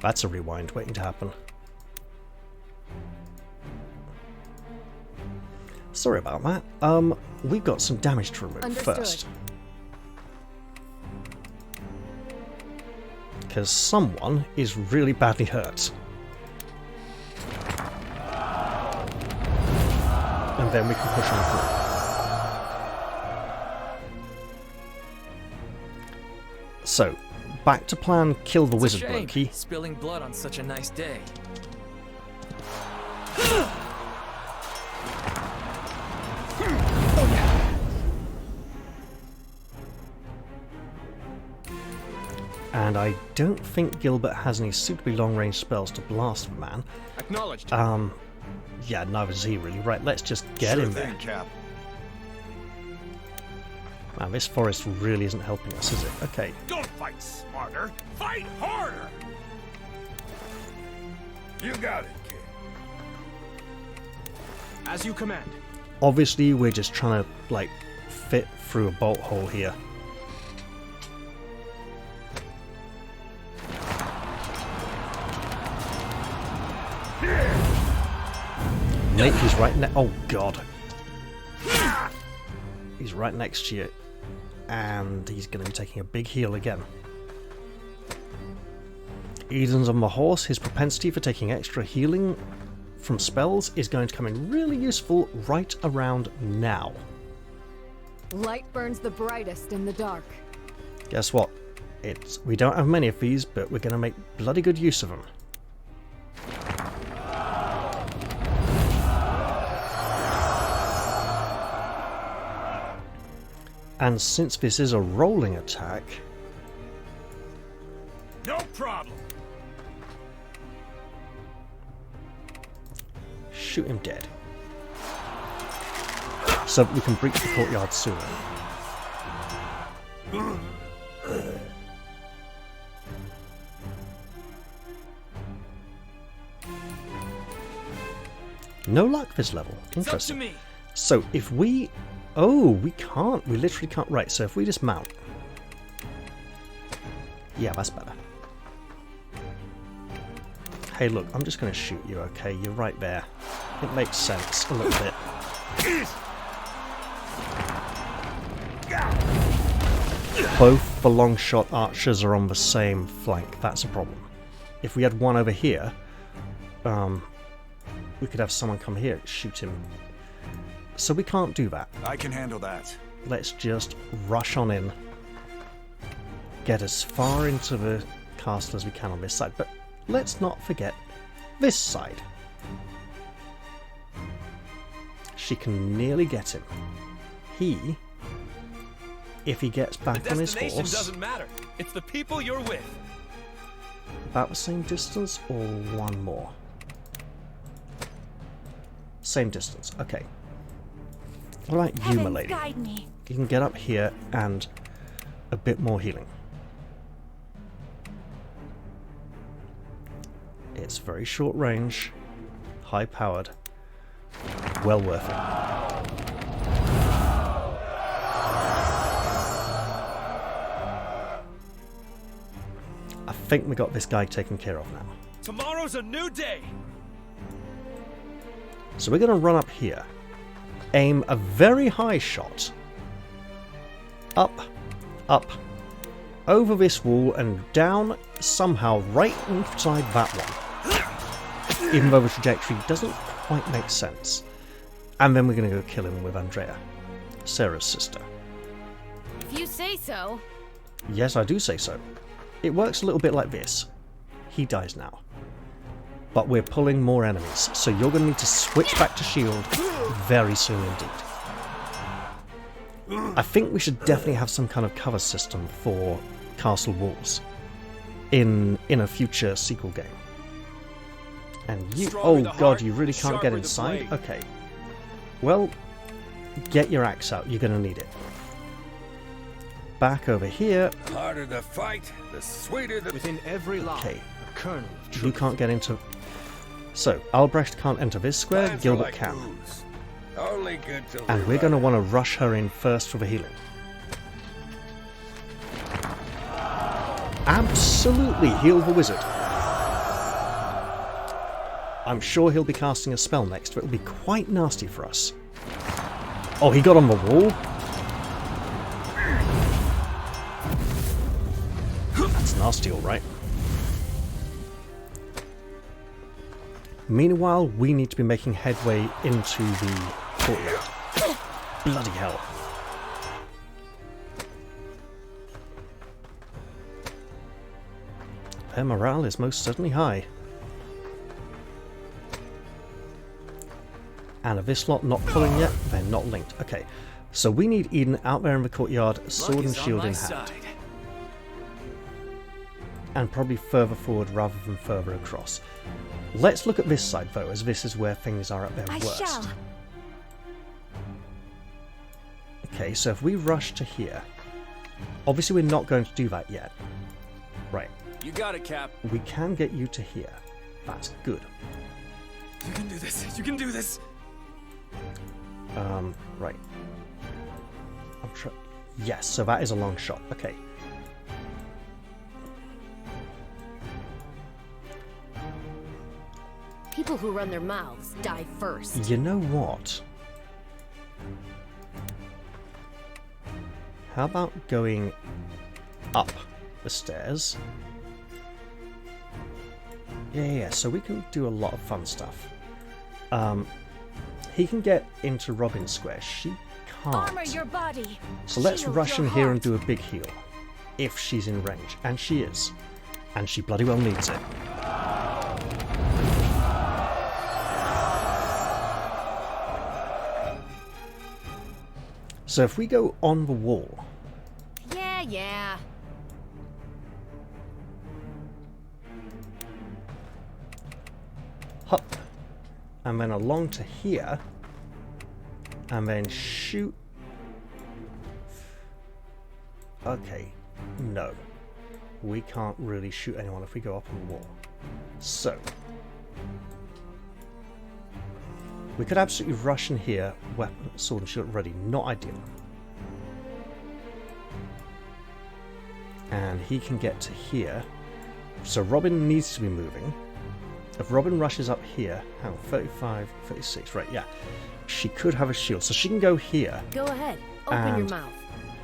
That's a rewind waiting to happen. Sorry about that. We've got some damage to remove Understood. first. Because someone is really badly hurt. And then we can push on through. So, back to plan kill the wizard Shame, blokey. spilling blood on such a nice day. And I don't think Gilbert has any suitably long-range spells to blast the man. Acknowledged. Yeah, neither does he really. Right, let's just get Sure him there. thing, Cap. Man, this forest really isn't helping us, is it? Okay. Don't fight smarter, fight harder! You got it, kid. As you command. Obviously, we're just trying to, like, fit through a bolt hole here. Mate, he's right next. Oh god, he's right next to you, and he's going to be taking a big heal again. Eden's on the horse. His propensity for taking extra healing from spells is going to come in really useful right around now. Light burns the brightest in the dark. Guess what? We don't have many of these, but we're going to make bloody good use of them. And since this is a rolling attack... No problem. shoot him dead. So we can breach the courtyard sooner. No luck this level. Interesting. It's up to me. So if we... Oh, we can't. We literally can't. Right, so if we just mount. Yeah, that's better. Hey, look, I'm just going to shoot you, okay? You're right there. It makes sense a little bit. Both the long shot archers are on the same flank. That's a problem. If we had one over here, we could have someone come here and shoot him. So we can't do that. I can handle that. Let's just rush on in. get as far into the castle as we can on this side, but let's not forget this side. She can nearly get him. He, if he gets back on his horse, doesn't matter. It's the people you're with. about the same distance or one more? Same distance. Okay. What about you, my lady? Guide me. You can get up here and a bit more healing. It's very short range, high powered, well worth it. I think we got this guy taken care of now. Tomorrow's a new day. So we're going to run up here, aim a very high shot, up, up, over this wall and down somehow right inside that one. Even though the trajectory doesn't quite make sense. And then we're going to go kill him with Andrea, Sarah's sister. If you say so. Yes, I do say so. It works a little bit like this. He dies now. But we're pulling more enemies, so you're going to need to switch back to shield very soon indeed. I think we should definitely have some kind of cover system for castle walls in a future sequel game. And you... Oh god, you really can't get inside? Okay. Well, get your axe out, you're going to need it. Back over here. The harder the fight, the sweeter the... Within every line, Okay. a kernel of truth. You can't get into... So, Albrecht can't enter this square, Plans are Gilbert like can. booze. Only good till And we're going to want to rush her in first for the healing. Absolutely heal the wizard. I'm sure he'll be casting a spell next, but it'll be quite nasty for us. Oh, he got on the wall? That's nasty, alright. Meanwhile, we need to be making headway into the courtyard. Bloody hell. Their morale is most certainly high. And if this lot not pulling yet, they're not linked. Okay, so we need Eden out there in the courtyard, sword and shield in hand. And probably further forward rather than further across. Let's look at this side though, as this is where things are at their worst. Okay, so if we rush to here, obviously we're not going to do that yet. Right. You got it, Cap. We can get you to here. That's good. You can do this. You can do this. Right. Yes, so that is a long shot. Okay. People who run their mouths die first. You know what? How about going up the stairs? Yeah, so we can do a lot of fun stuff. He can get into Robin's square. She can't. Armor your body. So let's Shield rush your in here and heart. do a big heal. If she's in range. And she is. And she bloody well needs it. So if we go on the wall... Yeah. Hop. And then along to here. And then shoot. Okay. No. We can't really shoot anyone if we go up on the wall. So. We could absolutely rush in here. Weapon, sword and shield ready. Not ideal. And he can get to here. So Robin needs to be moving. If Robin rushes up here, hang on, 35, 36, right, yeah. She could have a shield, so she can go here. Go ahead. Open your And mouth.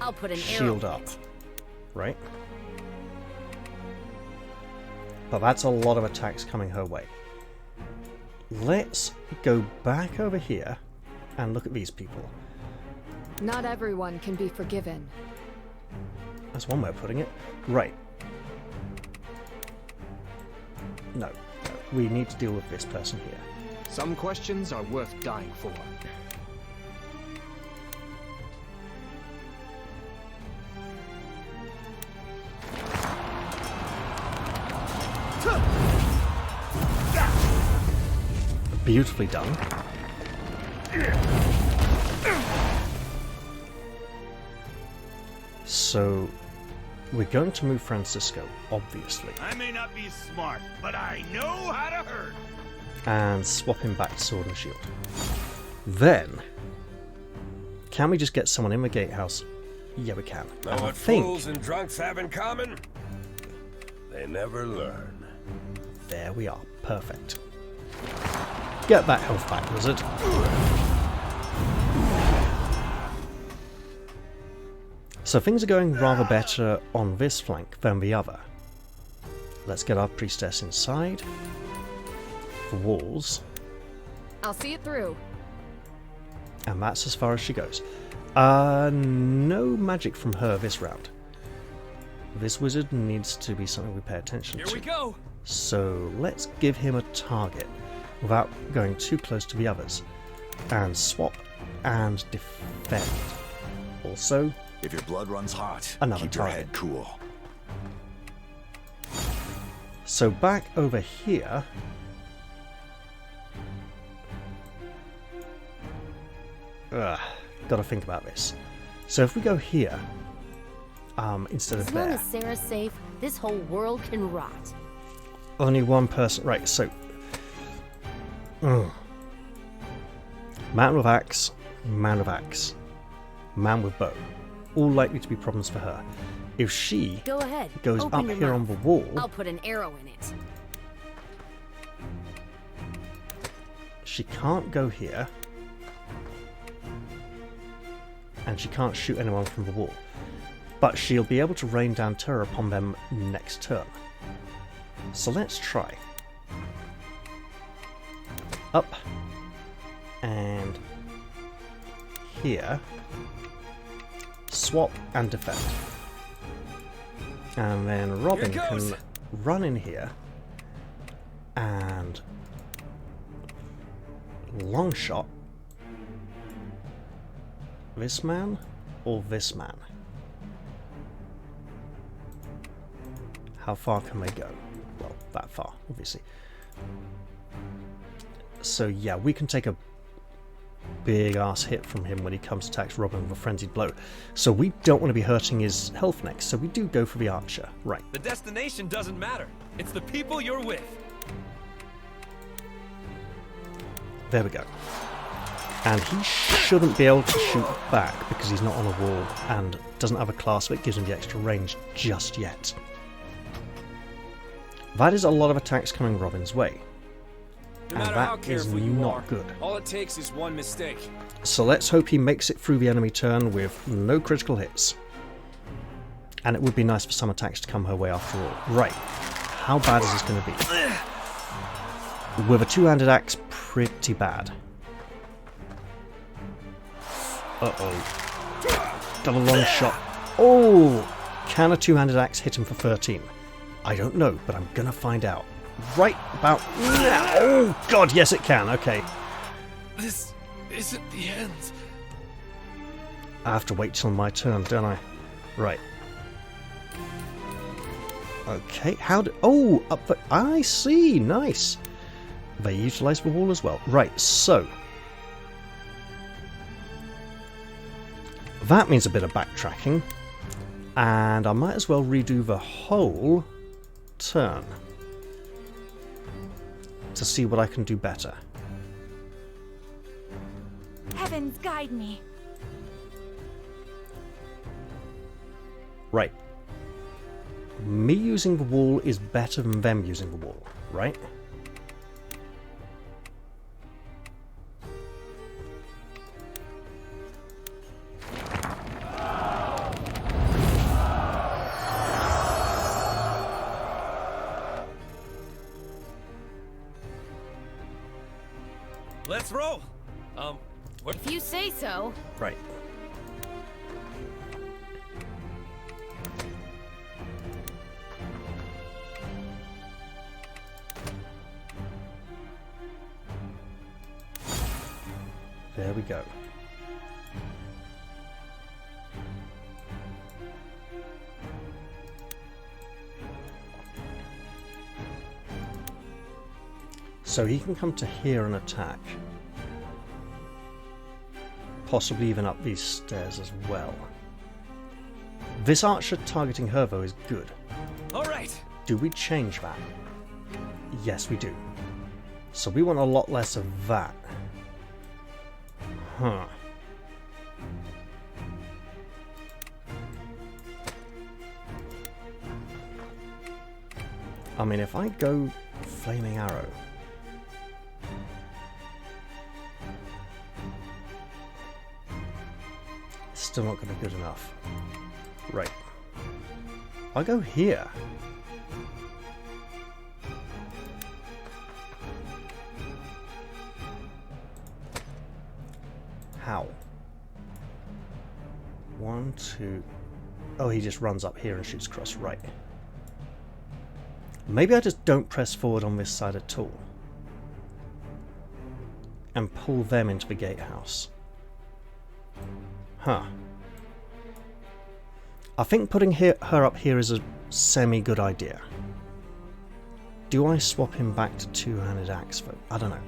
I'll put an shield arrow in up. it. Right? But that's a lot of attacks coming her way. Let's go back over here and look at these people. Not everyone can be forgiven. That's one way of putting it. Right. No. We need to deal with this person here. Some questions are worth dying for. Beautifully done. So, we're going to move Francisco, obviously. I may not be smart, but I know how to hurt. And swap him back to Sword and Shield. Then, can we just get someone in the gatehouse? Yeah, we can. Know I what think fools and drunks have in common? They never learn. there we are. Perfect. Get that health back, wizard. So things are going rather better on this flank than the other. Let's get our priestess inside. The walls. I'll see it through. And that's as far as she goes. No magic from her this round. This wizard needs to be something we pay attention to. Here we go! So let's give him a target without going too close to the others. And swap and defend. Also, if your blood runs hot, another keep your target. head cool. So back over here. Gotta think about this. So if we go here, instead of As long there, as Sarah's safe, this whole world can rot. only one person. Right, so man with axe, man with axe, man with bow. All likely to be problems for her. If she Go ahead. goes Open up your here mouth. on the wall, I'll put an arrow in it. she can't go here. And she can't shoot anyone from the wall. But she'll be able to rain down terror upon them next turn. So let's try. Up. And here. Swap and defend. And then Robin can run in here. And long shot. This man or this man? How far can they go? Well, that far, obviously. So yeah, we can take a big ass hit from him when he comes to attack Robin with a frenzied blow. So we don't want to be hurting his health next, so we do go for the archer. Right. The destination doesn't matter. It's the people you're with. There we go. And he shouldn't be able to shoot back because he's not on a wall and doesn't have a class that gives him the extra range just yet. That is a lot of attacks coming Robin's way. No And matter how that is careful you not are, good. all it takes is one mistake. So let's hope he makes it through the enemy turn with no critical hits. And it would be nice for some attacks to come her way after all. Right. How bad is this going to be? With a two-handed axe, pretty bad. Uh-oh. Got a long shot. Oh! Can a two-handed axe hit him for 13? I don't know, but I'm gonna find out. Right about now. Oh, God, yes it can. Okay. This isn't the end. I have to wait till my turn, don't I? Right. Okay, how do... Oh, up the... I see, nice. They utilise the wall as well. Right, so... That means a bit of backtracking. And I might as well redo the whole turn. To see what I can do better. Heavens guide me. Right. Me using the wall is better than them using the wall, right? Let's roll. What? If you say so. Right. There we go. So he can come to here and attack. Possibly even up these stairs as well. This archer targeting Hervo is good. Alright! Do we change that? Yes, we do. So we want a lot less of that. Huh. I mean, if I go Flaming Arrow... it's still not going to be good enough. Right. I'll go here. How? 1, 2... oh, he just runs up here and shoots across, right. Maybe I just don't press forward on this side at all. And pull them into the gatehouse. Huh. I think putting her up here is a semi-good idea. Do I swap him back to two-handed axe? I don't know.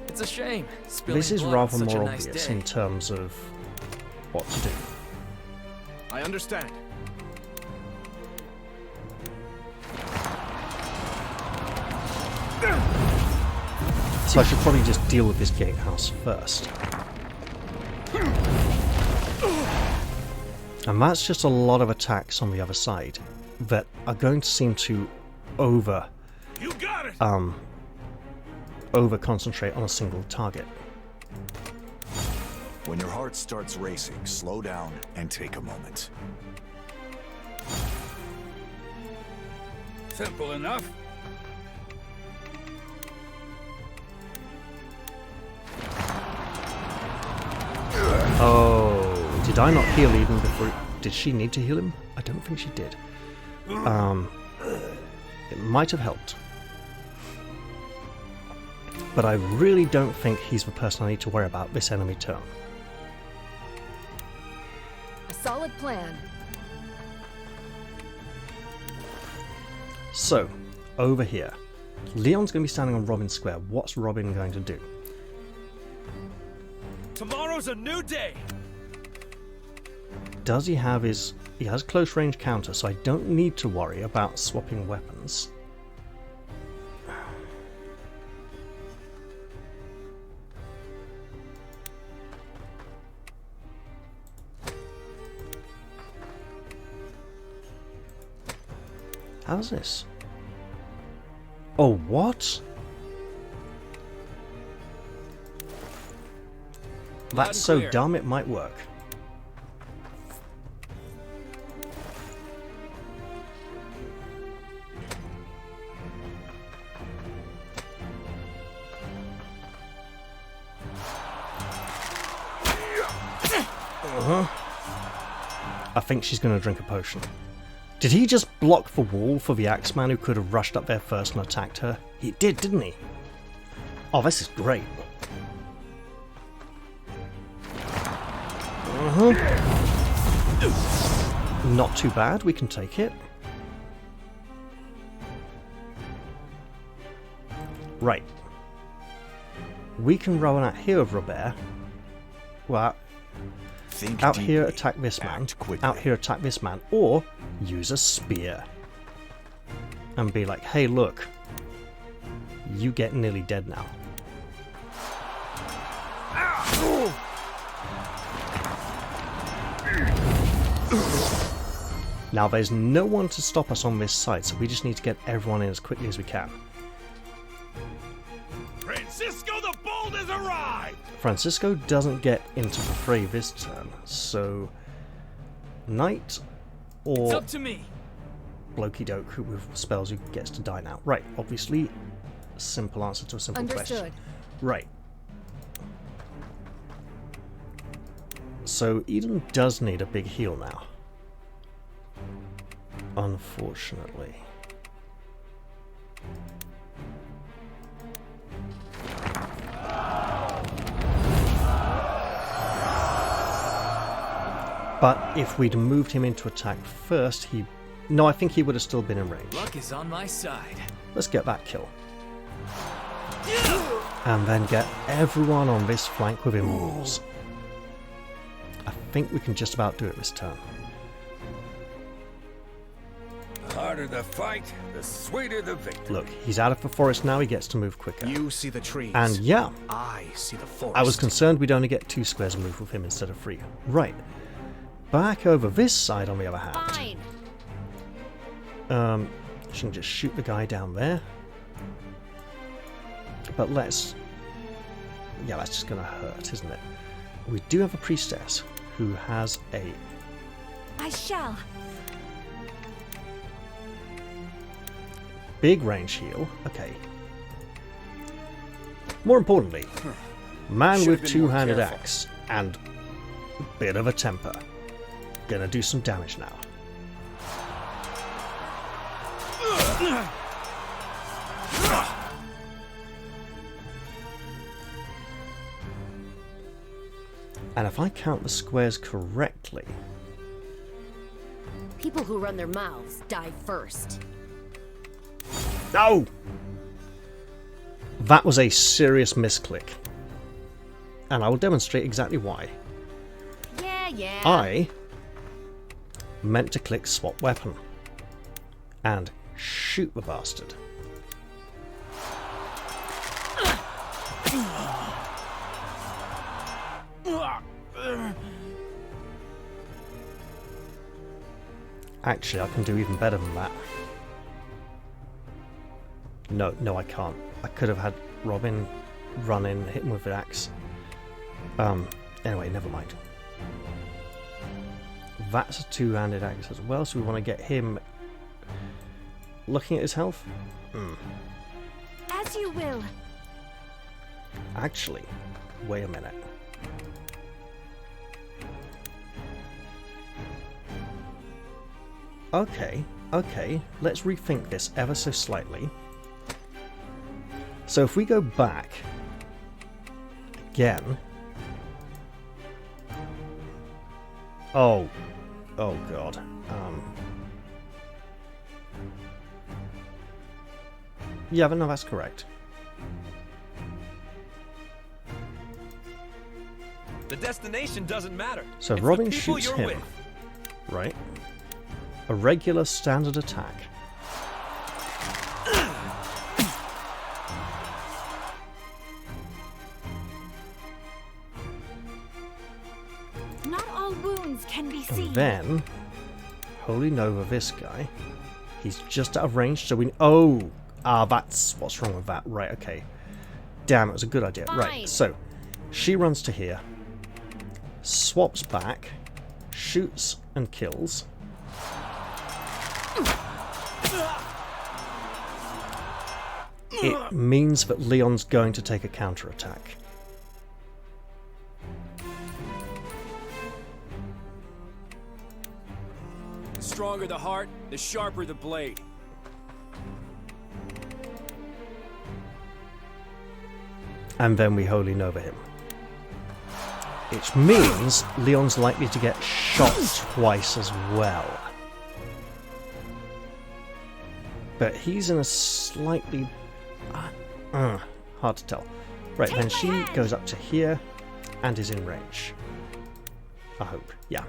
It's a shame. This is rather more obvious in terms of what to do. I understand. So I should probably just deal with this gatehouse first. And that's just a lot of attacks on the other side that are going to seem to over concentrate on a single target. When your heart starts racing, slow down and take a moment. Simple enough. Oh, did I not heal even before? Did she need to heal him? I don't think she did. It might have helped. But I really don't think he's the person I need to worry about this enemy turn. A solid plan. So, over here. Leon's going to be standing on Robin Square. What's Robin going to do? Tomorrow's a new day! Does he have his... he has close range counter, so I don't need to worry about swapping weapons. How's this? Oh, what? That's so dumb it might work. I think she's going to drink a potion. Did he just block the wall for the Axeman who could have rushed up there first and attacked her? He did, didn't he? Oh, this is great. Not too bad, we can take it. Right. We can run out here with Robert. Well, out here attack this man, out here attack this man, or use a spear. And be like, hey look, you get nearly dead now. Now there's no one to stop us on this side, so we just need to get everyone in as quickly as we can. Francisco the Bold has arrived! Francisco doesn't get into the fray this turn, so... Knight or... It's up to me! Blokey Doke, who with spells who gets to die now. Right, obviously, simple answer to a simple question. Right. So Eden does need a big heal now. Unfortunately. But if we'd moved him into attack first, he... No, I think he would have still been in range. Luck is on my side. Let's get that kill. And then get everyone on this flank with immortals. I think we can just about do it this turn. The harder the fight, the sweeter the victory. Look, he's out of the forest now, he gets to move quicker. You see the trees. And yeah, I see the forest. I was concerned we'd only get 2 squares of move with him instead of 3. Right. Back over this side, on the other hand. Fine. She can just shoot the guy down there. But let's... Yeah, that's just going to hurt, isn't it? We do have a priestess who has a... I shall. Big range heal. Okay. More importantly, man with two-handed axe and a bit of a temper. Gonna do some damage now. And if I count the squares correctly... People who run their mouths die first. No! That was a serious misclick. And I will demonstrate exactly why. Yeah. I meant to click swap weapon. And shoot the bastard. Actually, I can do even better than that. No, I can't. I could have had Robin run in, hit him with the axe. Anyway, never mind. That's a two-handed axe as well, so we want to get him looking at his health. As you will. Actually, wait a minute. Okay, let's rethink this ever so slightly. So if we go back again... Oh god. Yeah, but no, that's correct. The destination doesn't matter. So it's Robin the people shoots you're him, with. right? A regular standard attack. Not all wounds can be seen. And then, Holy Nova this guy. He's just out of range, so we... Oh! That's what's wrong with that. Right, okay. Damn, it was a good idea. Fine. Right, so, she runs to here, swaps back, shoots and kills. It means that Leon's going to take a counterattack. The stronger the heart, the sharper the blade. And then we Holy Nova him. Which means Leon's likely to get shot twice as well. But he's in a slightly... hard to tell. Right, then she goes up to here and is in range. I hope. Yeah.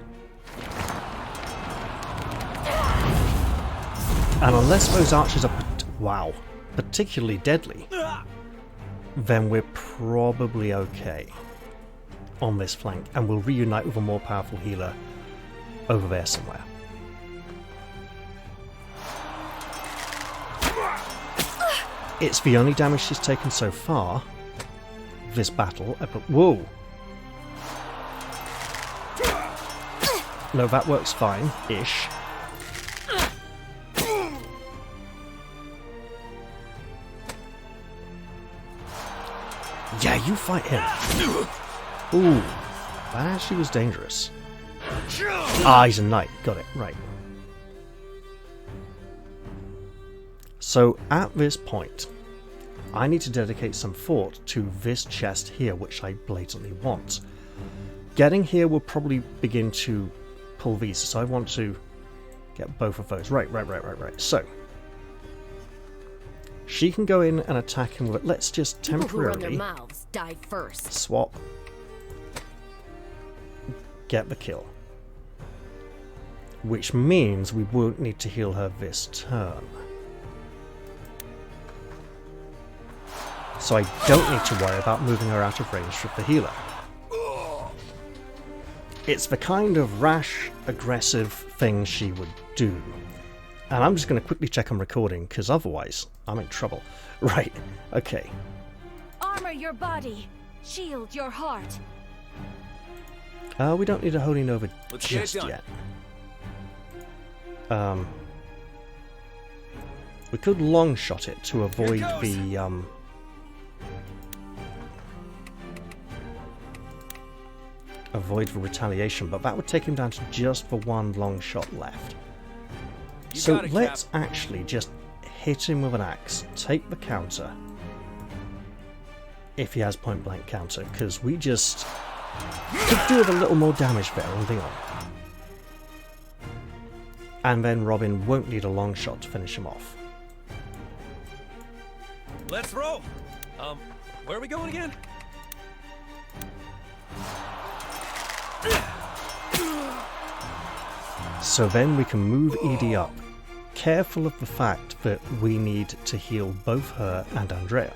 And unless those archers are... Wow. Particularly deadly, then we're probably okay on this flank, and we'll reunite with a more powerful healer over there somewhere. It's the only damage she's taken so far this battle. Whoa! No, that works fine-ish. Yeah, you fight him. Ooh, that actually was dangerous. He's a knight. Got it, right. So, at this point, I need to dedicate some thought to this chest here, which I blatantly want. Getting here will probably begin to pull these, so I want to get both of those. Right. So she can go in and attack him with it. Let's just People who run their temporarily mouths die first. swap. Get the kill. Which means we won't need to heal her this turn. So I don't need to worry about moving her out of range with the healer. It's the kind of rash, aggressive thing she would do. And I'm just going to quickly check I'm recording, because otherwise I'm in trouble. Right, okay. Armor your body. Shield your heart. We don't need a Holy Nova Let's get it just done. yet. We could long shot it to avoid the retaliation, but that would take him down to just the one long shot left. So let's actually just hit him with an axe, take the counter, if he has point blank counter, because we just could do with a little more damage there on Leon. And then Robin won't need a long shot to finish him off. Let's roll. Where are we going again? So then we can move Edie up, careful of the fact that we need to heal both her and Andrea.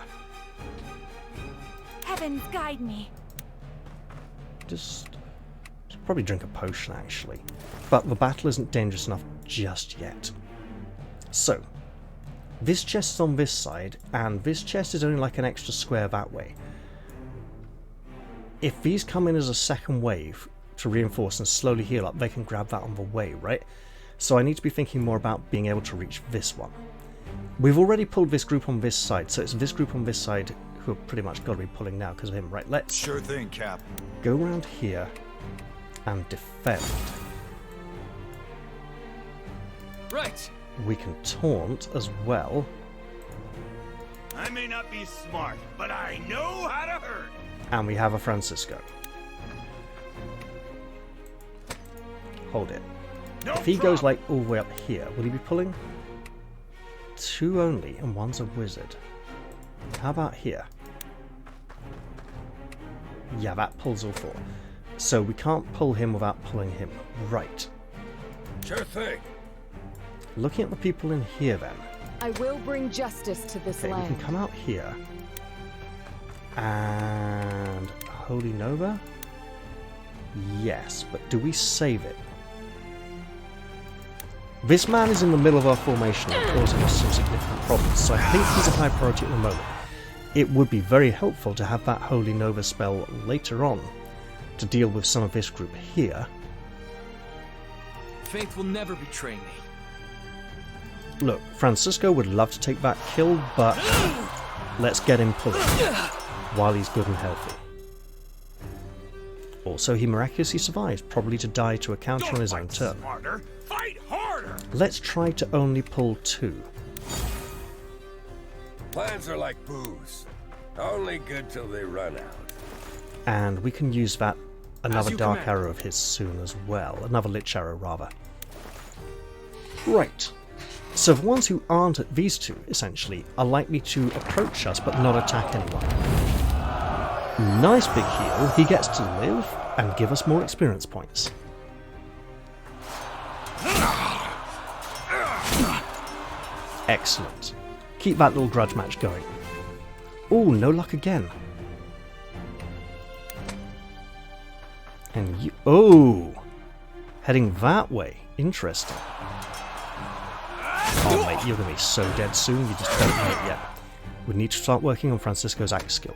Heavens guide me. Just probably drink a potion actually, but the battle isn't dangerous enough just yet. So this chest is on this side, and this chest is only like an extra square that way. If these come in as a second wave to reinforce and slowly heal up, they can grab that on the way, right? So I need to be thinking more about being able to reach this one. We've already pulled this group on this side, so it's this group on this side who have pretty much got to be pulling now because of him. Right, let's Sure thing, Cap. go around here and defend. Right. We can taunt as well. I may not be smart, but I know how to hurt. And we have a Francisco. Hold it. No If he goes problem. like all the way up here, will he be pulling? Two only, and one's a wizard. How about here? Yeah, that pulls all four. So we can't pull him without pulling him. Right. Sure thing. Looking at the people in here then. I will bring justice to this Okay, we land. can come out here. And Holy Nova? Yes, but do we save it? This man is in the middle of our formation and causing us some significant problems, so I think he's a high priority at the moment. It would be very helpful to have that Holy Nova spell later on to deal with some of this group here. Faith will never betray me. Look, Francisco would love to take that kill, but let's get him pulling while he's good and healthy. Also, he miraculously survives, probably to die to a counter on his own turn. Smarter, fight harder. Let's try to only pull two. Plans are like booze. Only good till they run out. And we can use that another you dark command. arrow of his soon as well. Another lich arrow, rather. Right. So the ones who aren't at these two, essentially, are likely to approach us but not attack anyone. Nice big heal. He gets to live and give us more experience points. Excellent. Keep that little grudge match going. Oh, no luck again. And you... Oh! Heading that way. Interesting. Oh, mate, you're going to be so dead soon, you just don't know it yet. We need to start working on Francisco's axe skill.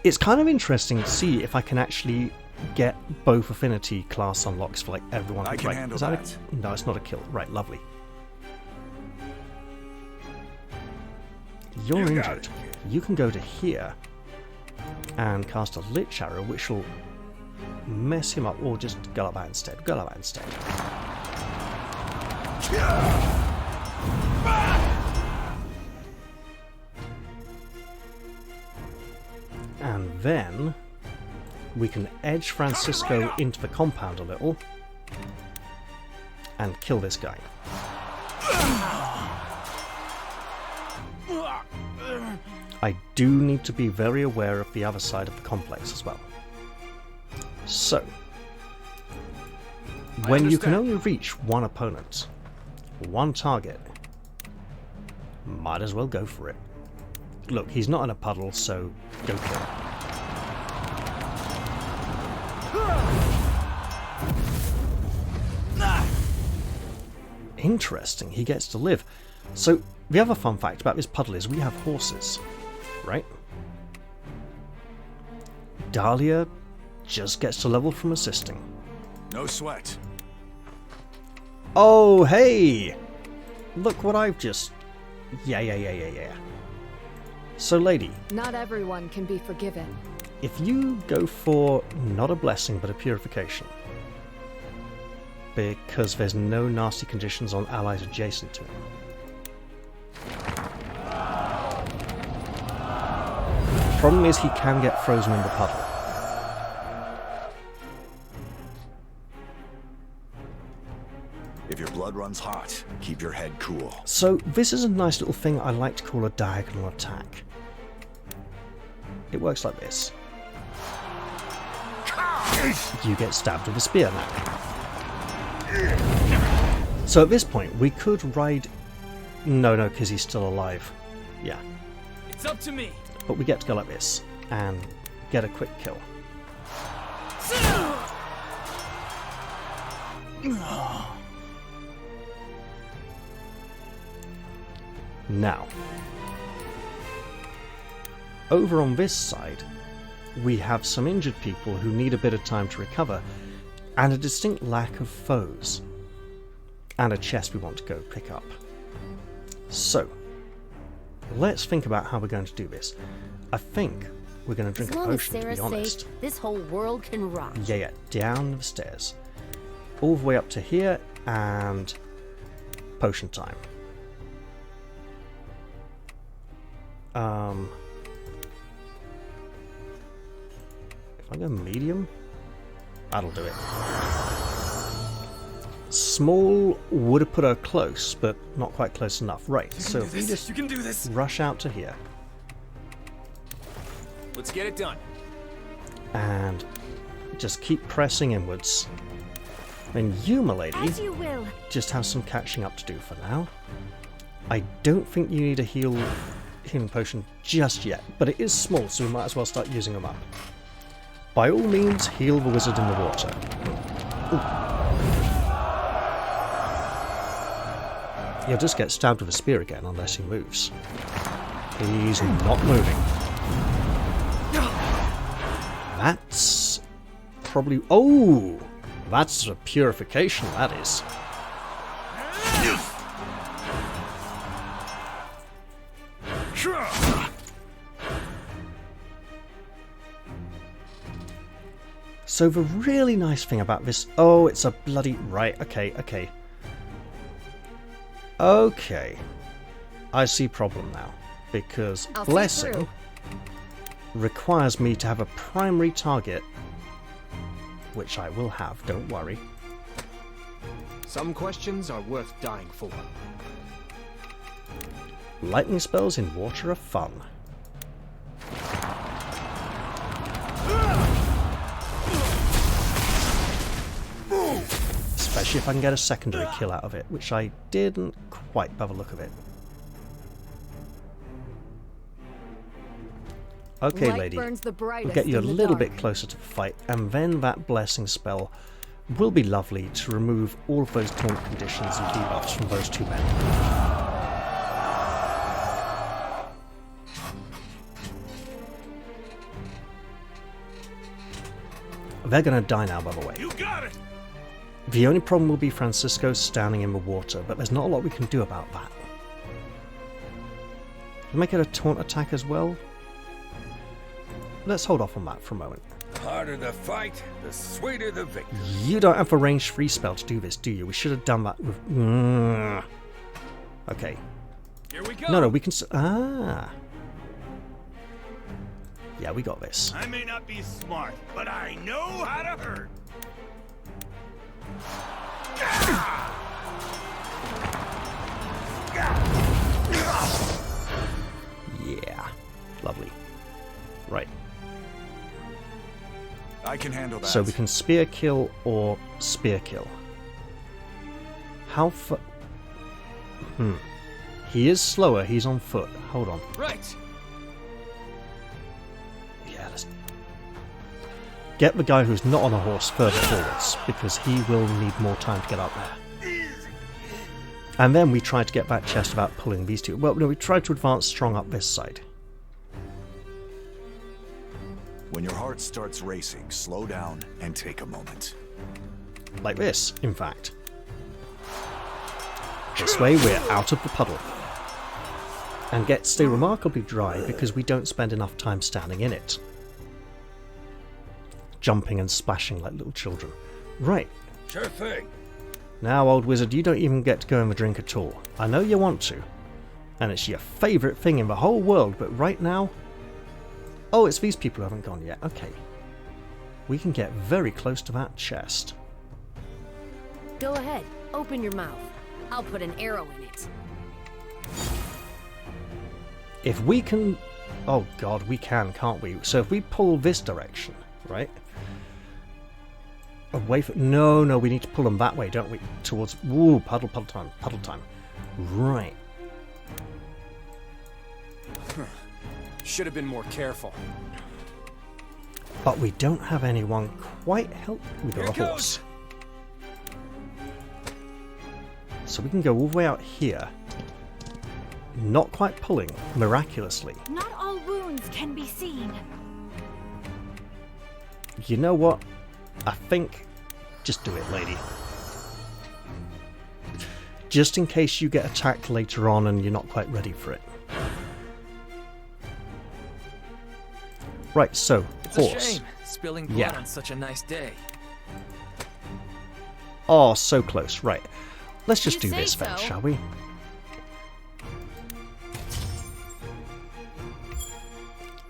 It's kind of interesting to see if I can actually get both affinity class unlocks for like everyone. I can right, handle is that. that. No, it's not a kill. Right, lovely. You're You got injured. it. You can go to here and cast a lich arrow, which will mess him up, or just Gulliver instead. Gulliver instead. And then we can edge Francisco into the compound a little and kill this guy. I do need to be very aware of the other side of the complex as well. So, when you can only reach one opponent, one target, might as well go for it. Look, he's not in a puddle, so go kill him. Interesting, he gets to live. So, the other fun fact about this puddle is we have horses, right? Dahlia just gets to level from assisting. No sweat. Oh, hey! Look what I've just... Yeah. So, lady. Not everyone can be forgiven. If you go for not a blessing but a purification, because there's no nasty conditions on allies adjacent to him. Problem is he can get frozen in the puddle. If your blood runs hot, keep your head cool. So this is a nice little thing I like to call a diagonal attack. It works like this. You get stabbed with a spear now. So at this point, we could ride... No, because he's still alive. Yeah. It's up to me. But we get to go like this, and get a quick kill. Now, over on this side, we have some injured people who need a bit of time to recover, and a distinct lack of foes, and a chest we want to go pick up. So, let's think about how we're going to do this. I think we're going to drink a potion, to be honest. Safe, this whole world can rock. Yeah, down the stairs. All the way up to here, and potion time. If I go medium, that'll do it. Small would have put her close, but not quite close enough. Right, so if we just rush out to here. Let's get it done. And just keep pressing inwards. Then you, my lady, As you will. just have some catching up to do for now. I don't think you need a healing potion just yet, but it is small, so we might as well start using them up. By all means, heal the wizard in the water. Ooh. He'll just get stabbed with a spear again unless he moves. He's not moving. That's probably... Oh! That's a purification, that is. So the really nice thing about this... Oh, it's a bloody... Right, okay. Okay. I see problem now. Because blessing requires me to have a primary target, which I will have, don't worry. Some questions are worth dying for. Lightning spells in water are fun. Especially if I can get a secondary kill out of it, which I didn't quite by the look of it. Okay, lady, we'll get you a little bit closer to the fight, and then that blessing spell will be lovely to remove all of those taunt conditions and debuffs from those two men. They're gonna die now, by the way. You got it. The only problem will be Francisco standing in the water, but there's not a lot we can do about that. Make it a taunt attack as well? Let's hold off on that for a moment. The harder the fight, the sweeter the victory. You don't have a ranged free spell to do this, do you? We should have done that with... Okay. Here we go. No, we can... Ah. Yeah, we got this. I may not be smart, but I know how to hurt. Yeah. Lovely. Right. I can handle that. So we can spear kill or spear kill. How far? He is slower. He's on foot. Hold on. Right. Yeah, let's get the guy who's not on a horse further forwards, because he will need more time to get up there. And then we try to get that chest without pulling these two. Well, no, we try to advance strong up this side. When your heart starts racing, slow down and take a moment. Like this, in fact. This way we're out of the puddle. And get to stay remarkably dry because we don't spend enough time standing in it. Jumping and splashing like little children. Right. Sure thing. Now, old wizard, you don't even get to go in the drink at all. I know you want to. And it's your favourite thing in the whole world, but right now... Oh, it's these people who haven't gone yet. Okay. We can get very close to that chest. Go ahead. Open your mouth. I'll put an arrow in it. If we can... Oh god, we can, can't we? So if we pull this direction, right? Away from... No, we need to pull them that way, don't we? Towards... Ooh, puddle time. Right. Should have been more careful. But we don't have anyone quite help with our horse. So we can go all the way out here. Not quite pulling, miraculously. Not all wounds can be seen. You know what? I think... Just do it, lady. Just in case you get attacked later on and you're not quite ready for it. Right, so, it's horse. A shame, spilling blood on such a nice day. Oh, so close. Right. Let's just do this then, shall we?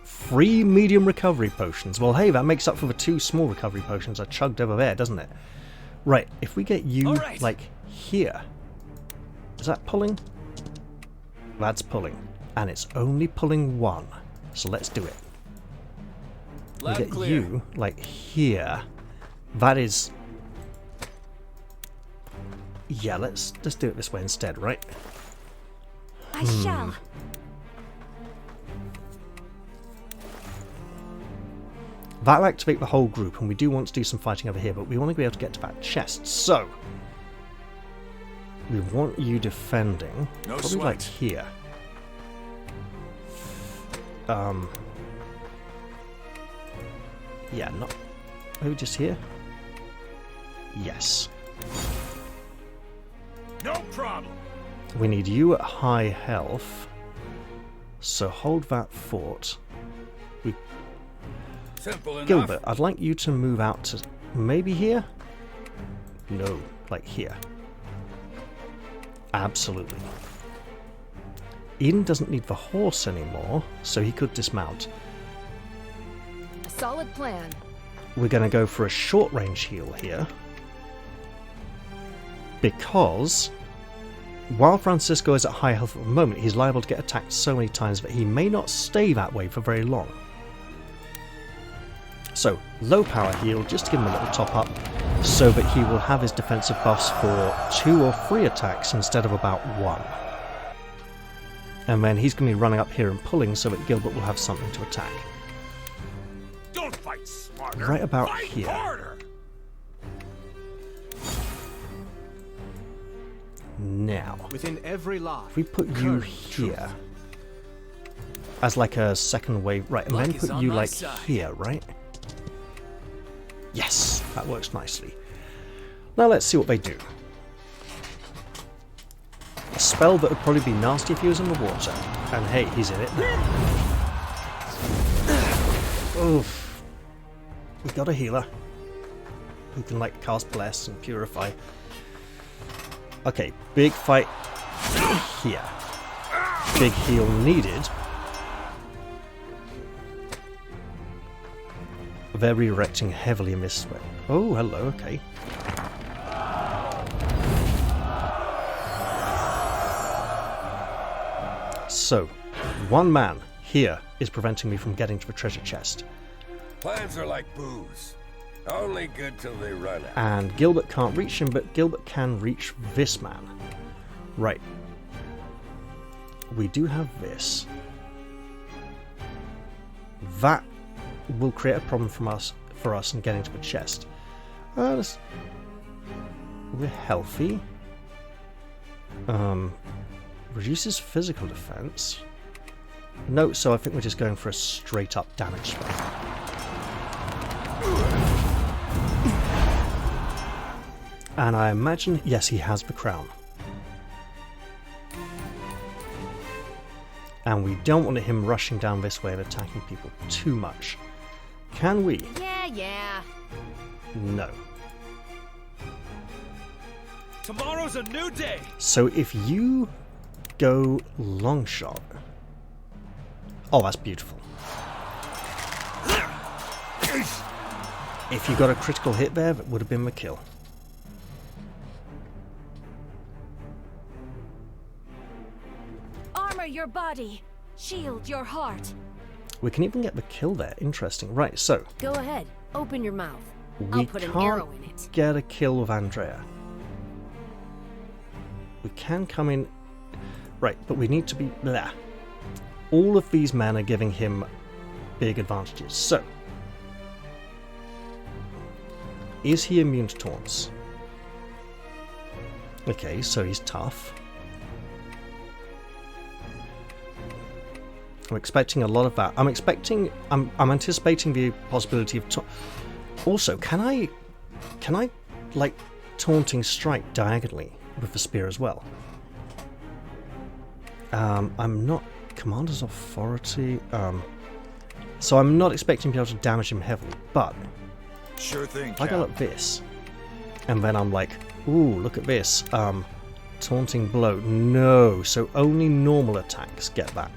Free medium recovery potions. Well, hey, that makes up for the 2 small recovery potions I chugged over there, doesn't it? Right, if we get you, like, here. Is that pulling? That's pulling. And it's only pulling 1. So let's do it. We get you, like, here. That is... Yeah, let's do it this way instead, right? I shall. That'll activate the whole group, and we do want to do some fighting over here, but we want to be able to get to that chest, so... We want you defending, probably like here. Yeah, not... Maybe just here? Yes. No problem. We need you at high health. So hold that fort. Simple enough. Gilbert, I'd like you to move out to maybe here? No, like here. Absolutely. Eden doesn't need the horse anymore, so he could dismount. A solid plan. We're going to go for a short range heal here. Because while Francisco is at high health at the moment, he's liable to get attacked so many times that he may not stay that way for very long. So, low power heal, just to give him a little top up, so that he will have his defensive buffs for 2 or 3 attacks instead of about 1. And then he's going to be running up here and pulling so that Gilbert will have something to attack. Don't fight smarter. Right about fight here. Harder. Now, within every lie, if we put you here as like a second wave, right, and then put you like here, right? Yes, that works nicely. Now let's see what they do. A spell that would probably be nasty if he was in the water. And hey, he's in it now. Oof. We got a healer who can like cast Bless and Purify. Okay, big fight here. Big heal needed. They're redirecting heavily in this way. Oh, hello, okay. So, one man here is preventing me from getting to the treasure chest. Plans are like booze. Only good till they run out. And Gilbert can't reach him, but Gilbert can reach this man. Right. We do have this. That will create a problem for us in getting to the chest. We're healthy. Reduces physical defense. No, so I think we're just going for a straight up damage spell. And I imagine, yes, he has the crown. And we don't want him rushing down this way and attacking people too much. Can we? Yeah. No. Tomorrow's a new day. So if you go long shot. Oh, that's beautiful. If you got a critical hit there, that would have been the kill. Armor your body. Shield your heart. We can even get the kill there. Interesting. Right, so Go ahead. Open your mouth. we I'll put an arrow in it. can't get a kill with Andrea. We can come in... Right, but we need to be... Blah. All of these men are giving him big advantages. So, is he immune to taunts? Okay, so he's tough. I'm expecting a lot of that. I'm anticipating the possibility of... Also, can I like taunting strike diagonally with the spear as well? I'm not Commander's Authority. So I'm not expecting to be able to damage him heavily, but sure thing. I go like this, and then I'm like, ooh, look at this. Taunting blow. No, so only normal attacks get that.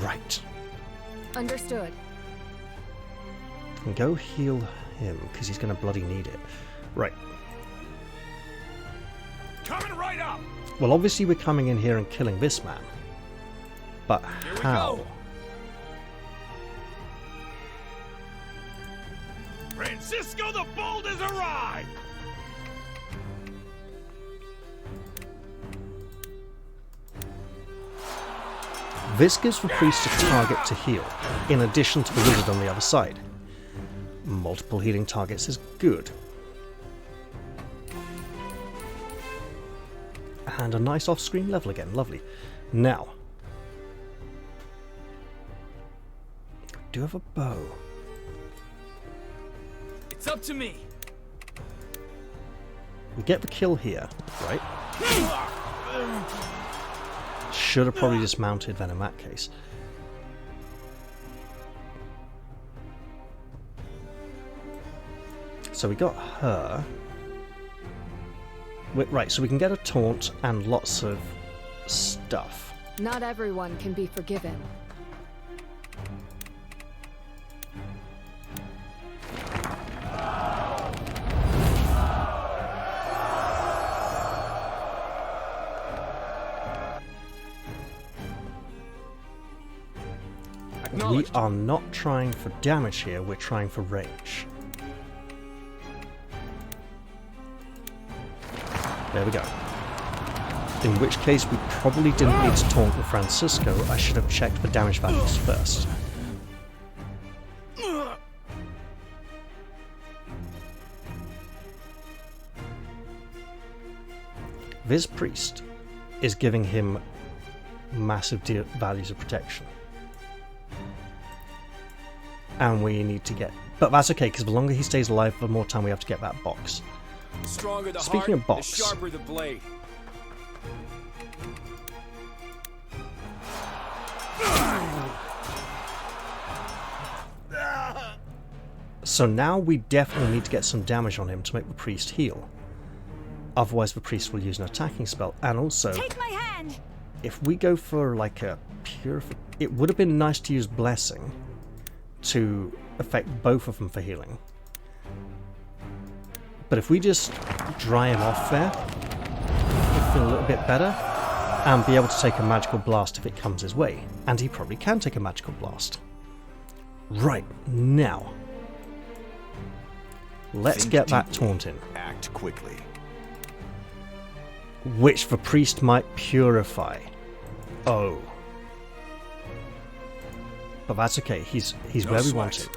Right. Understood. And go heal him, because he's going to bloody need it. Right. Coming right up. Well, obviously we're coming in here and killing this man. But how? Francisco the Bold has arrived. This gives the priest a target to heal, in addition to the wizard on the other side. Multiple healing targets is good. And a nice off-screen level again, lovely. Now, do have a bow. It's up to me. We get the kill here, right? Should have probably dismounted then in that case. So we got her. Right, so we can get a taunt and lots of stuff. Not everyone can be forgiven. We are not trying for damage here, we're trying for range. There we go. In which case we probably didn't need to taunt with Francisco. I should have checked the damage values first. This priest is giving him massive values of protection. And we need to get... But that's okay, because the longer he stays alive, the more time we have to get that box. The stronger the Speaking heart, of box, the sharper the blade. So now we definitely need to get some damage on him to make the priest heal. Otherwise the priest will use an attacking spell. And also, Take my hand. If we go for like a purification... It would have been nice to use Blessing to affect both of them for healing. But if we just dry him off there, we feel a little bit better. and be able to take a magical blast if it comes his way. And he probably can take a magical blast. Right, now. Let's get that taunt in. Act quickly. Which the priest might purify. Oh. But that's okay, he's where we want him.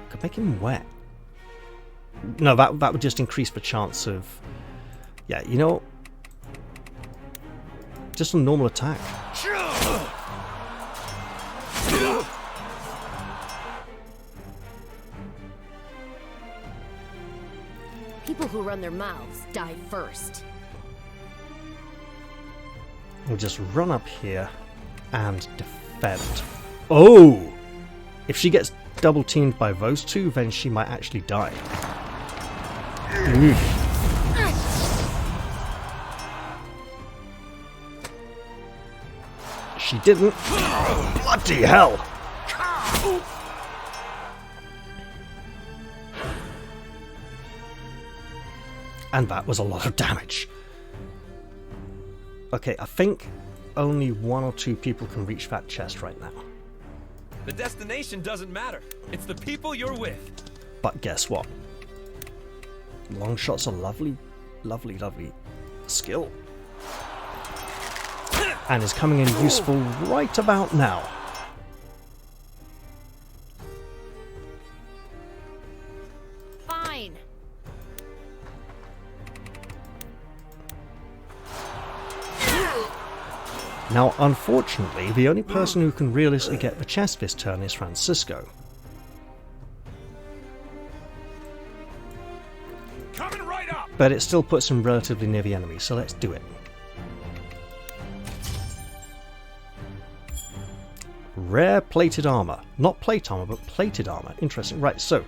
Could make him wet. No, that would just increase the chance of... Yeah, you know... Just a normal attack. People who run their mouths die first. We'll just run up here and defend. Oh! If she gets double teamed by those two, then she might actually die. Oof. She didn't. Bloody hell! And that was a lot of damage. Okay, I think only 1 or 2 people can reach that chest right now. The destination doesn't matter. It's the people you're with. But guess what? Long shots are lovely, lovely, lovely skill. And is coming in useful right about now. Fine. Now, unfortunately, the only person who can realistically get the chest this turn is Francisco. Coming right up. But it still puts him relatively near the enemy, so let's do it. Rare plated armor. Not plate armor, but plated armor. Interesting. Right, so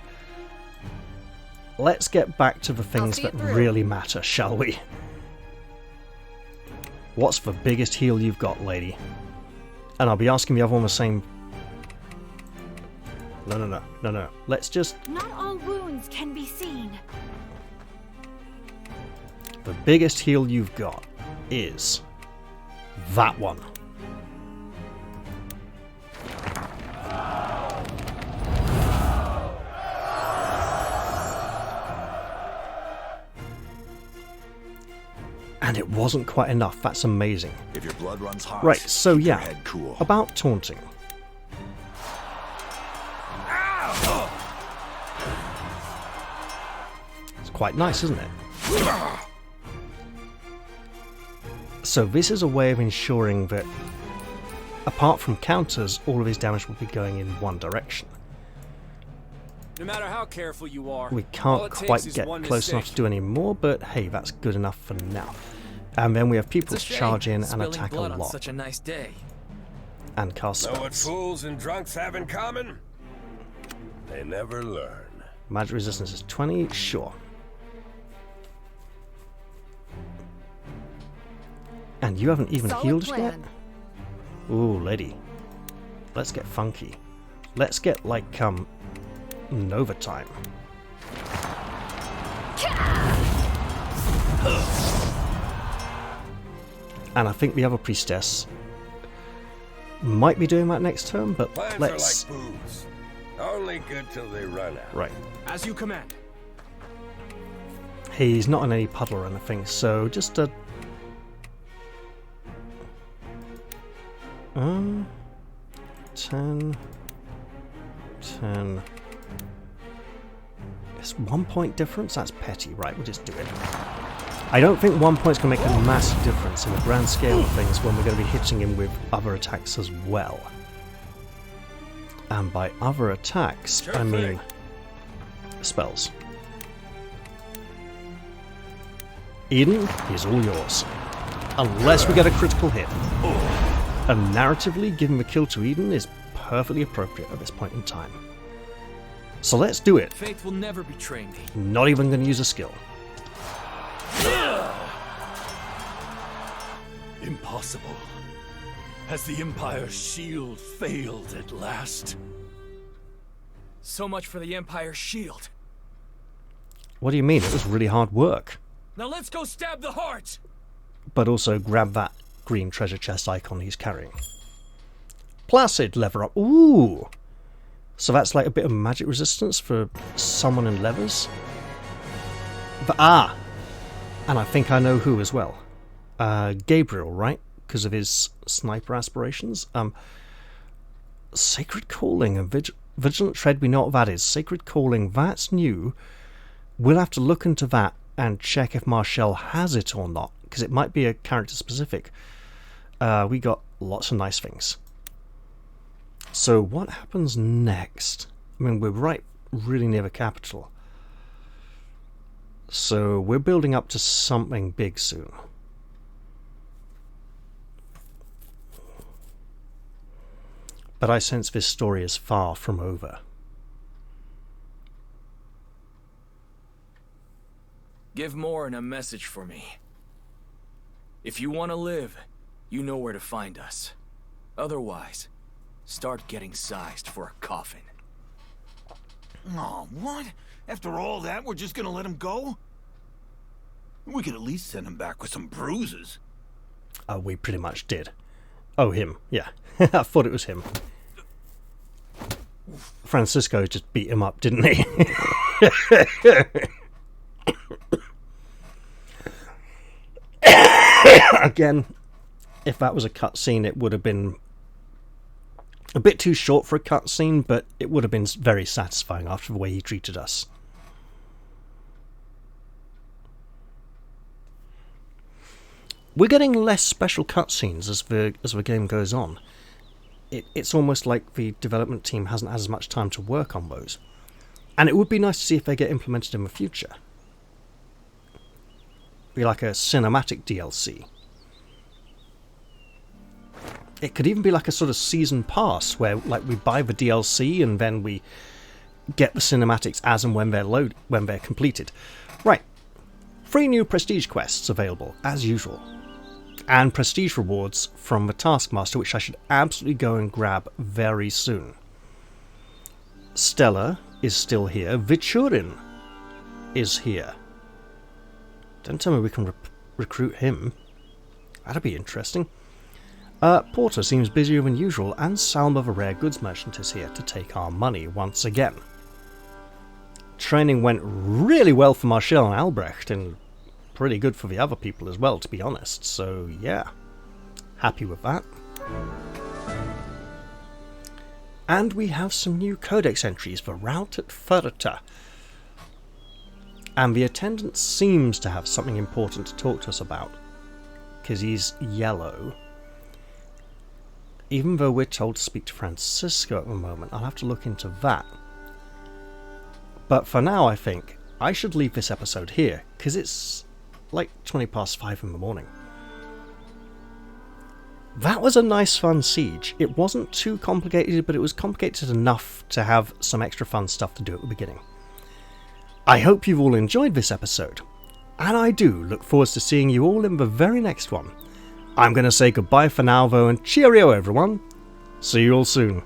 let's get back to the things that really matter, shall we? What's the biggest heal you've got, lady? And I'll be asking the other one the same... No. Let's just... Not all wounds can be seen. The biggest heal you've got is... that one. And it wasn't quite enough. That's amazing. If your blood runs hot, right, so keep your yeah, head cool. about taunting. It's quite nice, isn't it? So this is a way of ensuring that, apart from counters, all of his damage will be going in one direction. No matter how careful you are, We can't quite get close enough to do any more, but hey, that's good enough for now. And then we have people charge in and attack a lot. Such a nice day. And cast Know what spells. fools and drunks have in common? They never learn. Magic resistance is 20, sure. And you haven't even healed yet? Ooh, lady. Let's get funky. Let's get, like, Nova time. And I think the other priestess might be doing that next turn, but Plans let's... are like booze. Only good till they run out. Right. As you command. He's not in any puddle or anything, so just a... 10... It's 1 point difference? That's petty. Right, we'll just do it. I don't think 1 point's going to make a massive difference in the grand scale of things when we're going to be hitting him with other attacks as well. And by other attacks, I mean spells. Eden is all yours. Unless we get a critical hit. And narratively, giving the kill to Eden is perfectly appropriate at this point in time. So let's do it. Fate will never betray me. Not even going to use a skill. Impossible. Has the Empire's shield failed at last? So much for the Empire's shield. What do you mean? It was really hard work. Now let's go stab the heart! But also grab that green treasure chest icon he's carrying. Placid lever up. Ooh! So that's like a bit of magic resistance for someone in levers. But, and I think I know who as well. Gabriel, right? Because of his sniper aspirations. Sacred Calling and Vigilant Tread, we know what that is. Sacred Calling, that's new. We'll have to look into that and check if Marshall has it or not, because it might be a character specific. We got lots of nice things. So what happens next? I mean, we're really near the capital. So we're building up to something big soon. But I sense this story is far from over. Give Morin a message for me. If you want to live, you know where to find us. Otherwise, start getting sized for a coffin. Oh, what? After all that, we're just gonna let him go? We could at least send him back with some bruises. We pretty much did. Oh, him. Yeah. I thought it was him. Francisco just beat him up, didn't he? Again, if that was a cutscene, it would have been a bit too short for a cutscene, but it would have been very satisfying after the way he treated us. We're getting less special cutscenes as the game goes on. It's almost like the development team hasn't had as much time to work on those. And it would be nice to see if they get implemented in the future. Be like a cinematic DLC. It could even be like a sort of season pass where like we buy the DLC and then we get the cinematics as and when they're completed. Right. 3 new prestige quests available as usual. And prestige rewards from the Taskmaster, which I should absolutely go and grab very soon. Stella is still here. Vichurin is here. Don't tell me we can recruit him. That'd be interesting. Porter seems busier than usual, and Salma the rare goods merchant is here to take our money once again. Training went really well for Marshall and Albrecht, and pretty good for the other people as well, to be honest. So yeah, happy with that. And we have some new codex entries for route at Furta. And the attendant seems to have something important to talk to us about, because he's yellow. Even though we're told to speak to Francisco at the moment, I'll have to look into that. But for now, I think I should leave this episode here, because it's like 5:20 in the morning. That was a nice fun siege. It wasn't too complicated, but it was complicated enough to have some extra fun stuff to do at the beginning. I hope you've all enjoyed this episode, and I do look forward to seeing you all in the very next one. I'm going to say goodbye for now though, and cheerio everyone. See you all soon.